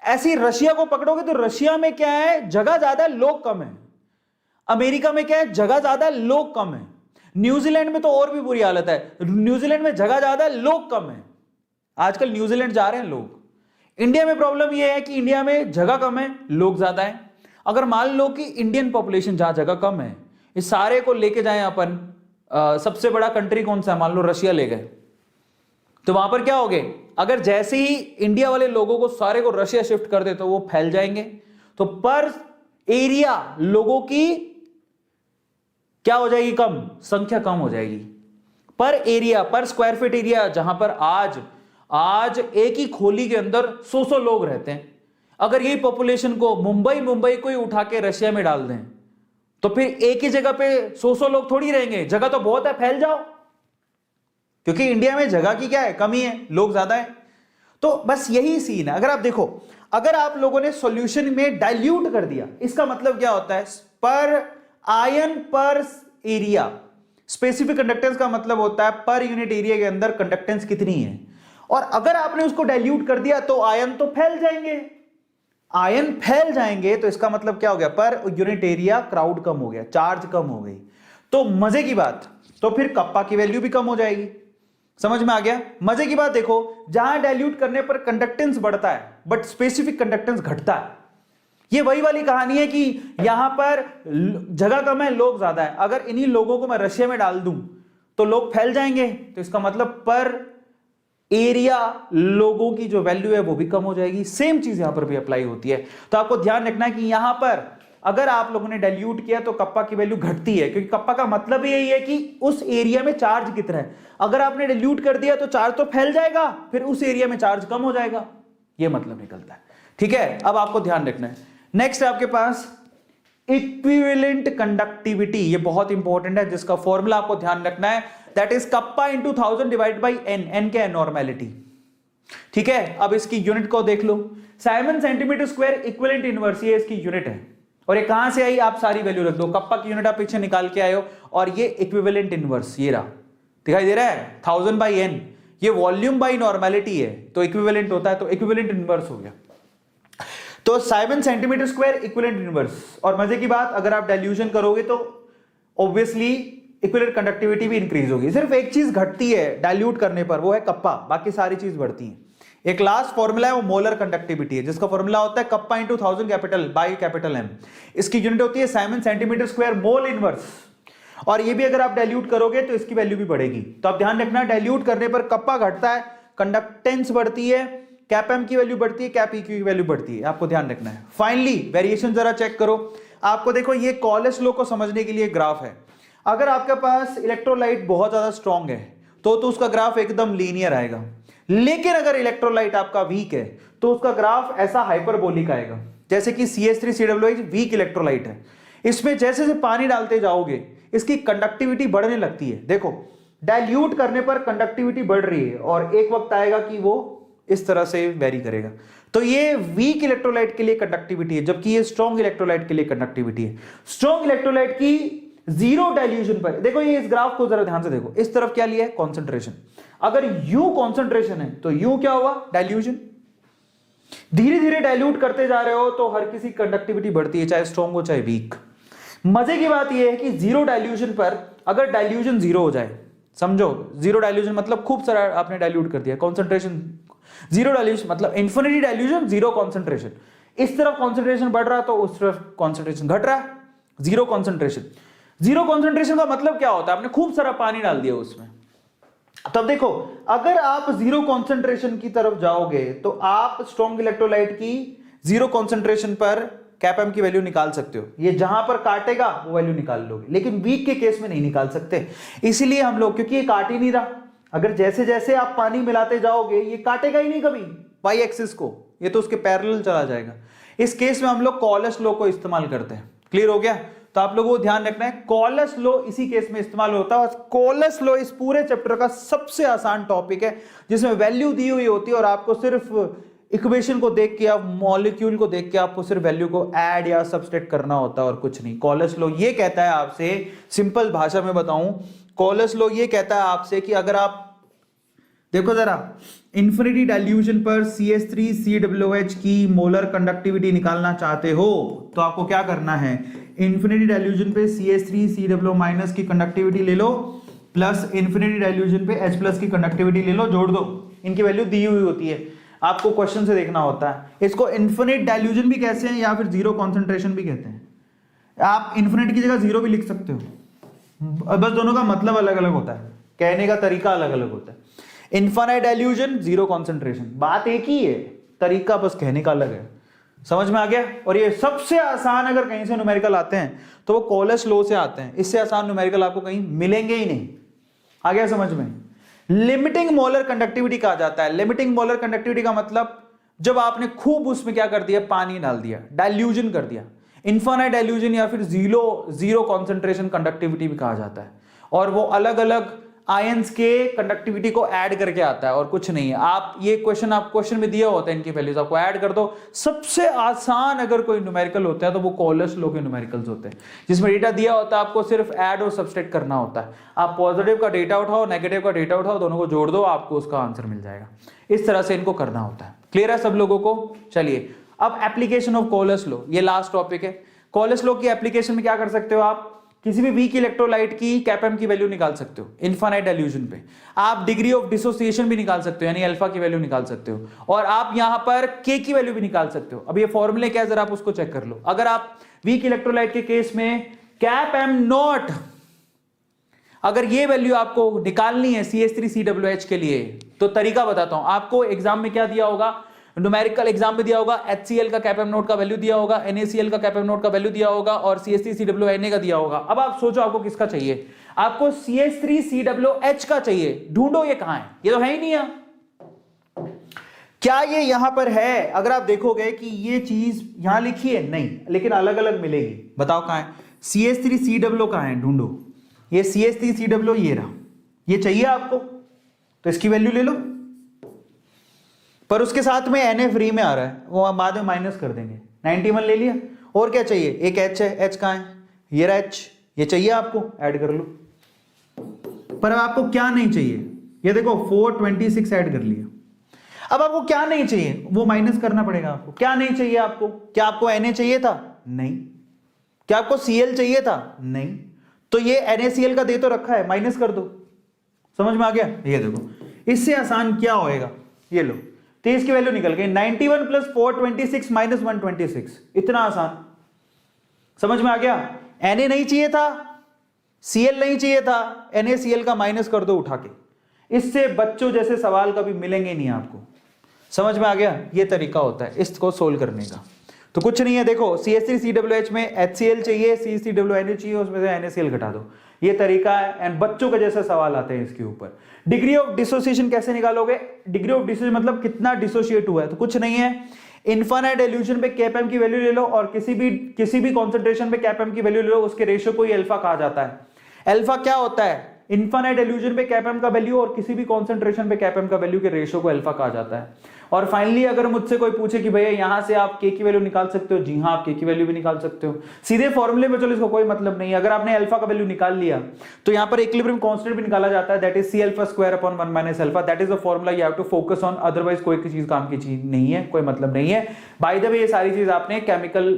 ऐसी रशिया को पकड़ोगे तो रशिया में क्या है, जगह ज्यादा है, लोग कम है। अमेरिका में क्या है, जगह ज्यादा है, लोग कम है। न्यूजीलैंड में तो और भी बुरी हालत है, न्यूजीलैंड में जगह ज्यादा है, लोग कम है। आजकल न्यूजीलैंड जा रहे हैं लोग। इंडिया में प्रॉब्लम यह है कि इंडिया में जगह कम है, लोग ज्यादा है। अगर मान लो कि इंडियन पॉपुलेशन जहां जगह कम है, इस सारे को लेके जाएं अपन, सबसे बड़ा कंट्री कौन सा है, मान लो रशिया ले गए, तो वहां पर क्या होगे, अगर जैसे ही इंडिया वाले लोगों को सारे को रशिया शिफ्ट कर दे तो वो फैल जाएंगे। तो पर एरिया लोगों की क्या हो जाएगी, कम, संख्या कम हो जाएगी। पर एरिया, पर स्क्वायर फीट एरिया, जहां पर आज एक ही खोली के अंदर 100 लोग रहते हैं, अगर यही पॉपुलेशन को मुंबई को ही उठा के रशिया में डाल दें तो फिर एक ही जगह पे 100 लोग थोड़ी रहेंगे, जगह तो बहुत है, फैल जाओ। क्योंकि इंडिया में जगह की क्या है, कमी है, लोग ज्यादा है। तो बस यही सीन है। अगर आप देखो, अगर आप लोगों ने सॉल्यूशन में डाइल्यूट कर दिया, इसका मतलब क्या होता है, पर आयन पर एरिया, स्पेसिफिक कंडक्टेंस का मतलब होता है पर यूनिट एरिया के अंदर कंडक्टेंस कितनी है। और अगर आपने उसको डाइल्यूट कर दिया तो आयन तो फैल जाएंगे, आयन फैल जाएंगे, तो इसका मतलब क्या हो गया, पर यूनिट एरिया क्राउड कम हो गया, चार्ज कम हो गई। तो मजे की बात, तो फिर कप्पा की वैल्यू भी कम हो जाएगी। समझ में आ गया। मजे की बात देखो, जहां डाइल्यूट करने पर कंडक्टेंस बढ़ता है बट स्पेसिफिक कंडक्टेंस घटता है। ये वही वाली कहानी है कि यहां पर जगह कम है, लोग ज्यादा है, अगर इन्हीं लोगों को मैं रशिया में डाल दूं तो लोग फैल जाएंगे, तो इसका मतलब पर एरिया लोगों की जो वैल्यू है वो भी कम हो जाएगी। सेम चीज यहां पर भी अप्लाई होती है। तो आपको ध्यान रखना है कि यहां पर अगर आप लोगों ने डाइल्यूट किया तो कप्पा की वैल्यू घटती है, क्योंकि कप्पा का मतलब यही है कि उस एरिया में चार्ज कितना है। अगर आपने डाइल्यूट कर दिया तो चार्ज तो फैल जाएगा, फिर उस एरिया में चार्ज कम हो जाएगा, यह मतलब निकलता है। ठीक है, अब आपको ध्यान रखना है। नेक्स्ट आपके पास इक्विवेलेंट कंडक्टिविटी, ये बहुत इंपॉर्टेंट है, जिसका फॉर्मूला आपको ध्यान रखना है, that is kappa into 1000 divide by N. N क्या है, नॉर्मेलिटी। ठीक है, अब इसकी यूनिट को देख लो, siemens centimetre square equivalent inverse, ये इसकी यूनिट है। और ये कहां से आई, आप सारी वैल्यू रख दो, कप्पा की यूनिट आप पीछे निकाल के आए हो, और ये इक्विवेलेंट इनवर्स ये रहा, दिखाई दे रहा है, 1000 बाई एन, ये वॉल्यूम बाई नॉर्मेलिटी है, तो इक्विवेलेंट होता है, तो इक्विवेलेंट इनवर्स हो गया। तो Simon centimetre square equivalent inverse. और मजे की बात, अगर आप डाइल्यूशन करोगे तो ऑब्वियसली इक्विवेलेंट कंडक्टिविटी भी इंक्रीज होगी। सिर्फ एक चीज घटती है डाइल्यूट करने पर, वो है कप्पा, बाकी सारी चीज बढ़ती है। एक लास्ट फॉर्मूला है, वो मोलर कंडक्टिविटी है, जिसका फॉर्मूला होता है kappa into 1000 capital by capital M. इसकी यूनिट होती है siemens centimetre square mole inverse. और ये भी अगर आप डाइल्यूट करोगे तो इसकी वैल्यू भी बढ़ेगी। तो आप ध्यान रखना, डाइल्यूट करने पर कप्पा घटता है, कंडक्टेंस बढ़ती है, कैप एम की वैल्यू बढ़ती है, कैप ई की वैल्यू बढ़ती है, आपको ध्यान रखना है। फाइनली वेरिएशन जरा चेक करो, आपको देखो ये कॉलेस लॉ को समझने के लिए ग्राफ है। अगर आपके पास इलेक्ट्रोलाइट बहुत ज्यादा स्ट्रांग है तो उसका ग्राफ एकदम लीनियर आएगा, लेकिन अगर इलेक्ट्रोलाइट आपका वीक है तो उसका ग्राफ ऐसा हाइपरबोलिक आएगा। जैसे कि CH3COOH वीक इलेक्ट्रोलाइट है, इसमें जैसे जैसे पानी डालते जाओगे इसकी कंडक्टिविटी बढ़ने लगती है। देखो डाइल्यूट करने पर कंडक्टिविटी बढ़ रही है और एक वक्त आएगा कि वो इस तरह से वेरी करेगा। तो ये वीक इलेक्ट्रोलाइट के लिए कंडक्टिविटी है, जबकि ये स्ट्रॉन्ग इलेक्ट्रोलाइट के लिए कंडक्टिविटी है। स्ट्रॉन्ग इलेक्ट्रोलाइट की जीरो डाइल्यूशन पर, देखो ये इस ग्राफ को जरा ध्यान से देखो, इस तरफ क्या लिया है कॉन्सेंट्रेशन, अगर यू कॉन्सेंट्रेशन है तो यू क्या हुआ डाइल्यूशन। धीरे धीरे डाइल्यूट करते जा रहे हो तो हर किसी कंडक्टिविटी बढ़ती है, चाहे स्ट्रॉन्ग हो चाहे वीक। मजे की बात यह है कि जीरो डाइल्यूशन पर अगर डाइल्यूशन जीरो हो जाए, समझो जीरो डाइल्यूशन मतलब खूब सारा आपने डाइल्यूट कर दिया, कॉन्सेंट्रेशन जीरो डाइल्यूशन मतलब इंफिनिटी डाइल्यूशन, जीरो कॉन्सेंट्रेशन। इस तरफ कॉन्सेंट्रेशन बढ़ रहा तो उस तरफ कॉन्सेंट्रेशन घट रहा है, जीरो कॉन्सेंट्रेशन। जीरो कॉन्सेंट्रेशन का मतलब क्या होता है, आपने खूब सारा पानी डाल दिया उसमें। तब देखो अगर आप जीरो कॉन्सेंट्रेशन की तरफ जाओगे तो आप स्ट्रॉन्ग इलेक्ट्रोलाइट की जीरो कॉन्सेंट्रेशन पर कैप एम की वैल्यू निकाल सकते हो, ये जहां पर काटेगा वो वैल्यू निकाल लोगे, लेकिन वीक के केस में नहीं निकाल सकते। इसीलिए हम लोग, क्योंकि ये काट ही नहीं रहा, अगर जैसे जैसे आप पानी मिलाते जाओगे ये काटेगा ही नहीं कभी वाई एक्सिस को, ये तो उसके पैरेलल चला जाएगा। इस केस में हम लोग कॉलेस लॉ को इस्तेमाल करते हैं। क्लियर हो गया? तो आप लोगों को ध्यान रखना है कॉलेस लॉ इसी केस में इस्तेमाल होता है। कॉलेस लॉ इस पूरे चैप्टर का सबसे आसान टॉपिक है, जिसमें वैल्यू दी हुई होती है और आपको सिर्फ इक्वेशन को देख के, आप मॉलिक्यूल को देख के आपको सिर्फ वैल्यू को ऐड या सबस्ट्रैक्ट करना होता है और कुछ नहीं। कॉलेस लॉ ये कहता है आपसे, सिंपल भाषा में बताऊं, कॉलेस लॉ ये कहता है आपसे कि अगर आप देखो जरा इंफिनिटी डाइल्यूशन पर CH3COOH की मोलर कंडक्टिविटी निकालना चाहते हो तो आपको क्या करना है, इंफिनिटी डाइल्यूशन पे CH3COO- की कंडक्टिविटी ले लो प्लस इंफिनिटी डाइल्यूशन पे H+ की कंडक्टिविटी ले लो, जोड़ दो, इनकी वैल्यू दी हुई होती है, आपको क्वेश्चन से देखना होता है। इसको इन्फिनिट डाइल्यूशन भी कहते हैं या फिर जीरो कॉन्सेंट्रेशन भी कहते हैं। आप इन्फिनिट की जगह जीरो भी लिख सकते हो, बस दोनों का मतलब अलग अलग होता है, कहने का तरीका अलग अलग होता है। इनफाइनाइट डाइल्यूशन, जीरो कॉन्सेंट्रेशन, बात एक ही है, तरीका बस कहने का अलग है। समझ में आ गया? और ये सबसे आसान अगर कहीं से न्यूमेरिकल आते हैं तो वो कॉलेस लॉ से आते हैं, इससे आसान न्यूमेरिकल आपको कहीं मिलेंगे ही नहीं। आ गया समझ में? लिमिटिंग मोलर कंडक्टिविटी कहा जाता है। लिमिटिंग मोलर कंडक्टिविटी का मतलब जब आपने खूब उसमें क्या कर दिया, पानी डाल दिया, डाइल्यूजन कर दिया। इनफाइनाइट डाइल्यूजन या फिर जीरो कॉन्सेंट्रेशन कंडक्टिविटी भी कहा जाता है, और वो अलग अलग आयंस के कंडक्टिविटी को ऐड करके आता है और कुछ नहीं है। आप ये क्वेश्चन में दिया होता है, इनकी वैल्यूज आपको ऐड कर दो। सबसे आसान अगर कोई न्यूमेरिकल होता है तो वो कॉलेस लॉ के न्यूमेरिकल्स होते हैं, जिसमें डेटा दिया होता है, आपको सिर्फ ऐड और सब्सट्रैक्ट करना होता है। आप पॉजिटिव का डेटा उठाओ, नेगेटिव का डेटा उठाओ, दोनों को जोड़ दो, आपको उसका आंसर मिल जाएगा। इस तरह से इनको करना होता है। क्लियर है सब लोगों को? चलिए अब एप्लीकेशन ऑफ कॉलेस लॉ, ये लास्ट टॉपिक है। कॉलेस लॉ की एप्लीकेशन में क्या कर सकते हो, आप किसी भी वीक इलेक्ट्रोलाइट की कैप एम की वैल्यू निकाल सकते हो इनफाइनाइट डाइल्यूशन पे। आप डिग्री ऑफ डिसोसिएशन भी निकाल सकते हो, यानी अल्फा की वैल्यू निकाल सकते हो, और आप यहां पर के की वैल्यू भी निकाल सकते हो। अब ये फॉर्मूले क्या है जरा आप उसको चेक कर लो। अगर आप वीक इलेक्ट्रोलाइट के केस में कैप एम नॉट, अगर ये वैल्यू आपको निकालनी है CH3COOH के लिए, तो तरीका बताता हूं आपको। एग्जाम में क्या दिया होगा, न्यूमेरिकल एग्जाम में दिया होगा, HCl का कैप एम नोट का वैल्यू दिया होगा, NaCl का कैप एम नोट का वैल्यू दिया होगा, और CH3COONA का दिया होगा। अब आप सोचो आपको किसका चाहिए, आपको CH3COOH का चाहिए। ढूंढो ये कहां है, ये तो है ही नहीं है। क्या ये यहां पर है? अगर आप देखोगे कि ये चीज यहां लिखी है, नहीं, लेकिन अलग अलग मिलेगी। बताओ कहां है CH3COO, कहां है, ढूंढो। ये CH3COO ये रहा, ये चाहिए आपको, तो इसकी वैल्यू ले लो, पर उसके साथ में Na फ्री में आ रहा है, वो हम बाद में माइनस कर देंगे। 91 ले लिया, और क्या चाहिए, एक H है, H कहां है, ये रहा H, ये चाहिए आपको, ऐड कर लो। पर अब आपको क्या नहीं चाहिए, ये देखो 426 ऐड कर लिया। अब आपको क्या नहीं चाहिए, वो माइनस करना पड़ेगा आपको। क्या नहीं चाहिए आपको, क्या आपको Na चाहिए था? नहीं। क्या आपको Cl चाहिए था? नहीं। तो ये NaCl का दे तो रखा है, माइनस कर दो। समझ में आ गया? ये देखो, इससे आसान क्या होएगा, ये लो, 23 की वैल्यू निकल गई, 91 प्लस 426 माइनस 126, इतना आसान। समझ में आ गया? Na नहीं चाहिए था, Cl नहीं चाहिए था, NaCl का माइनस कर दो उठा के, इससे बच्चों जैसे सवाल कभी मिलेंगे नहीं आपको। समझ में आ गया? ये तरीका होता है इसको सोल्व करने का। तो कुछ नहीं है, देखो CH3COOH में HCl चाहिए, CH3WNO चाहिए, उसमें से NaCl घटा दो, ये तरीका है। एंड बच्चों के जैसे सवाल आते हैं इसके ऊपर। डिग्री ऑफ डिसोसिएशन कैसे निकालोगे? डिग्री ऑफ डिसोसिएशन मतलब कितना डिसोशिएट हुआ है, तो कुछ नहीं है, इनफाइनाइट इल्यूजन पे kpm की वैल्यू ले लो और किसी भी कॉन्सेंट्रेशन पे kpm की वैल्यू ले लो, उसके रेशियो को ही अल्फा कहा जाता है। अल्फा क्या होता है? इनफाइनाइट इल्यूजन पे kpm का वैल्यू और किसी भी कॉन्सेंट्रेशन पे kpm का वैल्यू के रेशियो को अल्फा कहा जाता है। और फाइनली अगर मुझसे कोई पूछे कि भैया यहां से आप k की वैल्यू निकाल सकते हो, जी हां आप k की वैल्यू भी निकाल सकते हो सीधे फॉर्मूले में, चलो इसको कोई मतलब नहीं है। अगर आपने अल्फा का वैल्यू निकाल लिया तो यहां पर इक्विलिब्रियम कांस्टेंट भी निकाला जाता है, that is C∝² 1 - alpha, that is the formula you have to focus on, otherwise कोई चीज काम की चीज नहीं है, कोई मतलब नहीं है। बाय द वे ये सारी चीज आपने केमिकल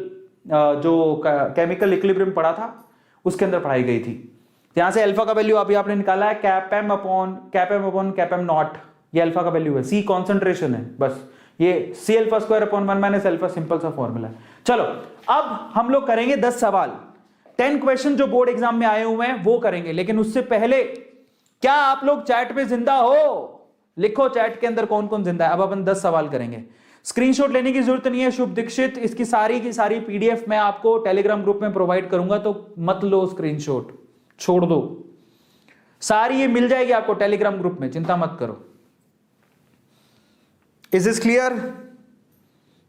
इक्विलिब्रियम पढ़ा था उसके अंदर पढ़ाई गई थी। यहां से अल्फा का वैल्यू अभी आपने निकाला है kpm नॉट, ये अल्फा का वैल्यू है, C कॉन्सेंट्रेशन है, बस ये C∝² 1 - अल्फा, सिंपल सा फॉर्मूला है। चलो अब हम लोग करेंगे 10 सवाल, 10 क्वेश्चन जो बोर्ड एग्जाम में आए हुए हैं वो करेंगे। लेकिन उससे पहले क्या आप लोग चैट पे जिंदा हो? लिखो चैट के अंदर कौन कौन जिंदा है। अब अपन 10 सवाल करेंगे, स्क्रीनशॉट लेने की जरूरत नहीं है। शुभ दीक्षित, इसकी सारी PDF मैं आपको टेलीग्राम ग्रुप में प्रोवाइड करूंगा, तो मत लो स्क्रीनशॉट, छोड़ दो, सारी ये मिल जाएगी आपको टेलीग्राम ग्रुप में, चिंता मत करो। Is this clear?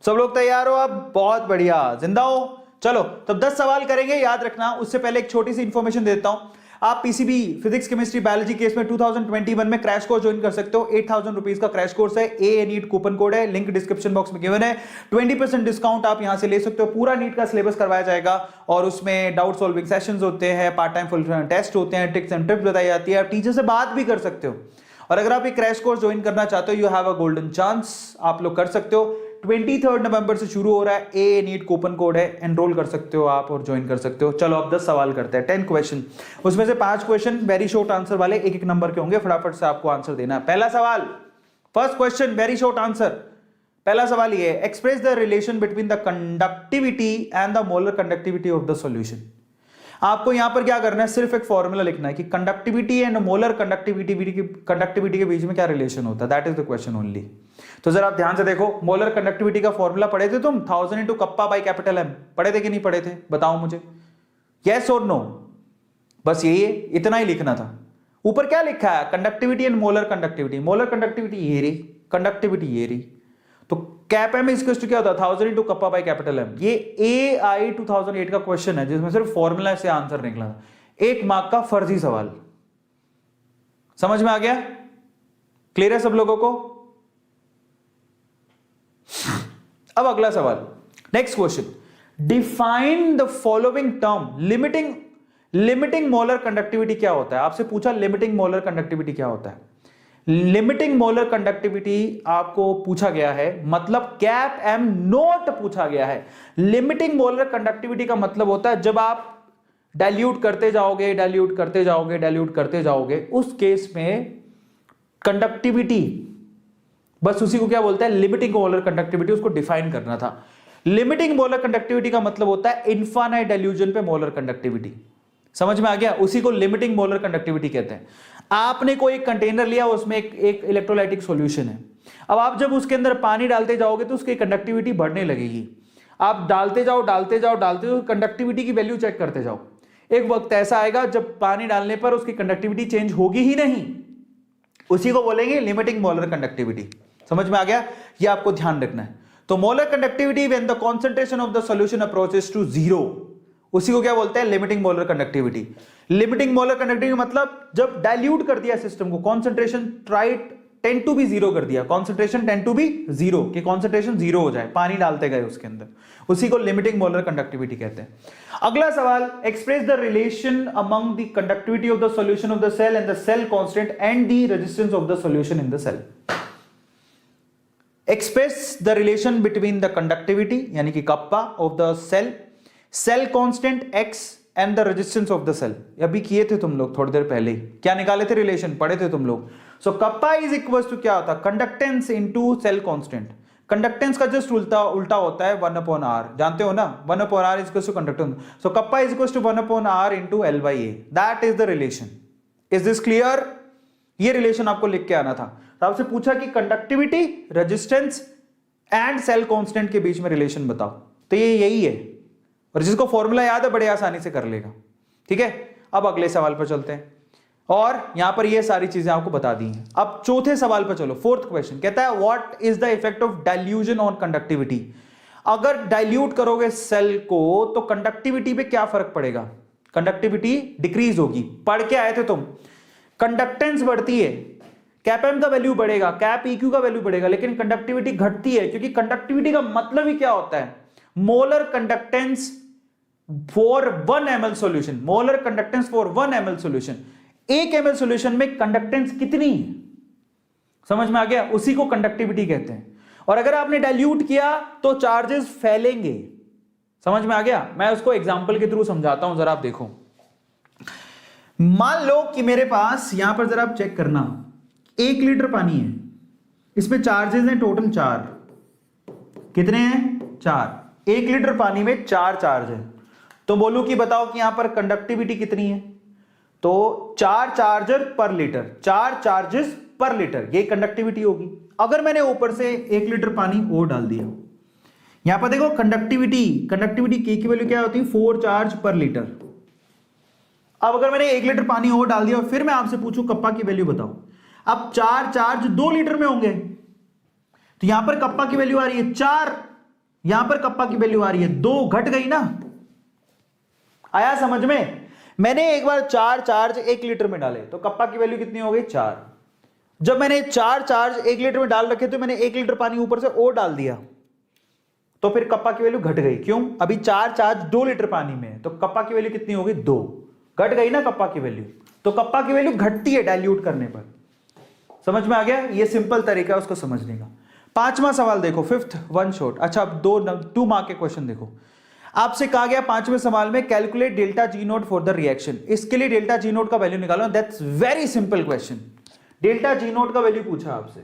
सब लोग तैयार हो? अब बहुत बढ़िया, जिंदा हो? चलो तब 10 सवाल करेंगे, याद रखना। उससे पहले एक छोटी सी इंफॉर्मेशन देता हूं, आप PCB physics chemistry biology case में 2021 में क्रैश कोर्स ज्वाइन कर सकते हो। 8000 रुपीज का क्रैश कोर्स है, ए नीट कूपन कोड है, लिंक डिस्क्रिप्शन बॉक्स में गिवन है। 20% डिस्काउंट आप यहां से ले सकते हो। पूरा नीट का सिलेबस करवाया जाएगा और उसमें डाउट सॉल्विंग सेशंस होते हैं, पार्ट टाइम फुल टेस्ट होते हैं, ट्रिक्स एंड टिप्स बताई जाती है, आप टीचर से बात भी कर सकते हो। और अगर आप ये क्रैश कोर्स ज्वाइन करना चाहते हो, you have a golden chance, आप लोग कर सकते हो। 23 नवंबर से शुरू हो रहा है, ए नीट कूपन कोड है, एनरोल कर सकते हो आप और ज्वाइन कर सकते हो। चलो अब 10 सवाल करते हैं, 10 क्वेश्चन, उसमें से 5 क्वेश्चन वेरी शॉर्ट आंसर वाले, एक नंबर के होंगे, फटाफट से आपको आंसर देना है। पहला सवाल, first question, very short answer. पहला सवाल ये है, express the relation between the conductivity and the molar conductivity of the solution. आपको यहां पर क्या करना है, सिर्फ एक फॉर्मूला लिखना है कि कंडक्टिविटी एंड मोलर कंडक्टिविटी के बीच में क्या रिलेशन होता है, that is the question only. तो जरा आप ध्यान से देखो, मोलर कंडक्टिविटी का फॉर्मूला पढ़े थे तुम? 1000 × कप्पा बाई कैपिटल M, पढ़े थे कि नहीं पढ़े थे? बताओ मुझे, यस और नो, बस यही है, इतना ही लिखना था। ऊपर क्या लिखा है, conductivity and molar conductivity. Molar conductivity ये रही, कंडक्टिविटी ये रही, तो कैप एम इज क्या होता है, 1000 × कप्पा बाई कैपिटल M। ये AI 2008 का क्वेश्चन है जिसमें सिर्फ फॉर्मूला से आंसर निकला, 1 मार्क का फर्जी सवाल। समझ में आ गया? क्लियर है सब लोगों को? अब अगला सवाल, next question, define the following term. Limiting molar conductivity क्या होता है? आपसे पूछा लिमिटिंग मोलर कंडक्टिविटी क्या होता है। लिमिटिंग मोलर कंडक्टिविटी आपको पूछा गया है, मतलब कैप एम नोट पूछा गया है। लिमिटिंग मोलर कंडक्टिविटी का मतलब होता है जब आप डाइल्यूट करते जाओगे, डाइल्यूट करते जाओगे, डाइल्यूट करते जाओगे, उस केस में कंडक्टिविटी, बस उसी को क्या बोलते हैं, लिमिटिंग मोलर कंडक्टिविटी, उसको डिफाइन करना था। लिमिटिंग मोलर कंडक्टिविटी का मतलब होता है इनफाइनाइट डाइल्यूजन पे मोलर कंडक्टिविटी। समझ में आ गया? उसी को लिमिटिंग मोलर कंडक्टिविटी कहते हैं। आपने कोई एक कंटेनर लिया, उसमें एक इलेक्ट्रोलाइटिक सॉल्यूशन है। अब आप जब उसके अंदर पानी डालते जाओगे तो उसकी कंडक्टिविटी बढ़ने लगेगी। आप डालते जाओ, कंडक्टिविटी की वैल्यू चेक करते जाओ। एक वक्त ऐसा आएगा जब पानी डालने पर उसकी कंडक्टिविटी चेंज होगी ही नहीं, उसी को बोलेंगे लिमिटिंग मोलर कंडक्टिविटी। समझ में आ गया? ये आपको ध्यान रखना है। तो molar conductivity when the concentration of the solution approaches to 0, उसी को क्या बोलते हैं, limiting molar conductivity. Limiting molar conductivity मतलब जब डाइल्यूट कर दिया सिस्टम को, कंसंट्रेशन टेंड टू बी 0 कर दिया, कंसंट्रेशन टेंड टू बी 0, कि कंसंट्रेशन 0 हो जाए, पानी डालते गए उसके अंदर, उसी को लिमिटिंग मोलर कंडक्टिविटी कहते हैं। अगला सवाल, express the relation among the conductivity of the solution of the cell and the cell constant and the resistance of the solution in the cell. Express the relation between the conductivity यानी कि kappa of the cell constant x and the resistance of the cell. अभी किए थे तुम लोग थोड़ी देर पहले, क्या निकाले थे रिलेशन, पढ़े थे तुम लोग। So kappa is equal to क्या होता है, conductance into cell constant. Conductance का जस्ट उल्टा होता है 1/r, जानते हो ना, 1/r is equal to conductance. So kappa is equal to 1/r into L/A, that is the relation. Is this clear? ये रिलेशन आपको लिख के आना था। तो आपसे पूछा कि conductivity, resistance and cell constant के बीच में रिलेशन बताओ, तो ये यही है, और जिसको फॉर्मूला याद है बड़े आसानी से कर लेगा। ठीक है, अब अगले सवाल पर चलते हैं, और यहां पर ये सारी चीजें आपको बता दी हैं। अब चौथे सवाल पर चलो, फोर्थ क्वेश्चन कहता है what is the effect of dilution on conductivity. अगर डाइल्यूट करोगे सेल को तो कंडक्टिविटी पे क्या फर्क पड़ेगा, कंडक्टिविटी डिक्रीज होगी। पढ़ के आए थे तुम, कंडक्टेंस बढ़ती है, कैप एम का वैल्यू बढ़ेगा, कैप इक्यू का वैल्यू बढ़ेगा, लेकिन कंडक्टिविटी घटती है, क्योंकि कंडक्टिविटी का मतलब ही क्या होता है, molar conductance for 1 ml solution, molar conductance for 1 ml solution. 1 ml solution में कंडक्टेंस कितनी है, समझ में आ गया, उसी को कंडक्टिविटी कहते हैं। और अगर आपने डाइल्यूट किया तो चार्जेस फैलेंगे, समझ में आ गया। मैं उसको एग्जांपल के थ्रू समझाता हूं, जरा आप देखो। मान लो कि मेरे पास यहां पर जरा आप चेक करना, 1 लीटर पानी है, इसमें चार्जेस हैं टोटल 4, कितने हैं 4, 1 लीटर पानी में 4 चार्ज है। तो बोलूं कि बताओ कि यहां पर कंडक्टिविटी कितनी है, तो 4 चार्जर पर लीटर, 4 चार्जेस पर लीटर, ये कंडक्टिविटी होगी। अगर मैंने ऊपर से 1 लीटर पानी और डाल दिया, यहां पर देखो कंडक्टिविटी के की वैल्यू क्या होती है, 4 चार्ज पर लीटर। अब अगर मैंने 1 लीटर पानी और डाल दिया और फिर मैं आपसे पूछूं कप्पा की वैल्यू बताओ, अब 4 चार्ज 2 लीटर में होंगे, तो यहां पर कप्पा की वैल्यू आ रही है 4, यहां पर कप्पा की वैल्यू आ रही है 2, घट गई ना, आया समझ में। मैंने एक बार 4 चार्ज 1 लीटर में डाले तो कप्पा की वैल्यू कितनी हो गई 4। जब मैंने 4 चार्ज 1 लीटर में डाल रखे तो मैंने 1 लीटर पानी ऊपर से और डाल दिया, तो फिर कप्पा की वैल्यू घट गई। क्यों, अभी 4 चार्ज 2 लीटर पानी में है, तो कप्पा की वैल्यू कितनी हो गई 2, घट गई ना कप्पा की वैल्यू। तो कप्पा की वैल्यू घटती है डाइल्यूट करने पर, समझ में आ गया। ये सिंपल तरीका है उसको समझने का। 5वां सवाल देखो, 5th वन शॉट। अच्छा, अब 2 मार्क के क्वेश्चन देखो। आपसे कहा गया 5वें सवाल में calculate delta G note for the reaction, इसके लिए डेल्टा जी नोट का वैल्यू निकालो। That's very simple question. Delta G naught का वैल्यू पूछा आपसे,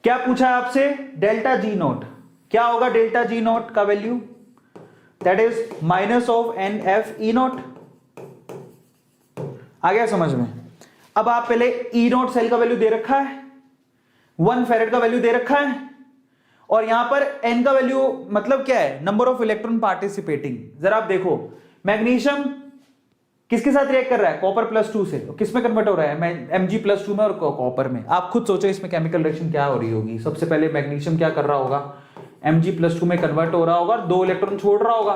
क्या पूछा है आपसे, डेल्टा जी नोट क्या होगा, डेल्टा जी नोट का value that is minus of N F E naught. आ गया समझ में। अब आप पहले ई नोट सेल का वैल्यू दे रखा है, 1 फेरेड का वैल्यू दे रखा है, और यहां पर एन का वैल्यू मतलब क्या है, नंबर ऑफ इलेक्ट्रॉन पार्टिसिपेटिंग। जरा आप देखो, मैग्नीशियम किसके साथ रिएक्ट कर रहा है, कॉपर +2 से, तो किस में कन्वर्ट हो रहा है, Mg+2 में और कॉपर में। आप खुद सोचो इसमें केमिकल रिएक्शन क्या हो रही होगी। सबसे पहले मैग्नीशियम क्या कर रहा होगा, Mg+2 में कन्वर्ट हो रहा होगा, 2 इलेक्ट्रॉन छोड़ रहा होगा,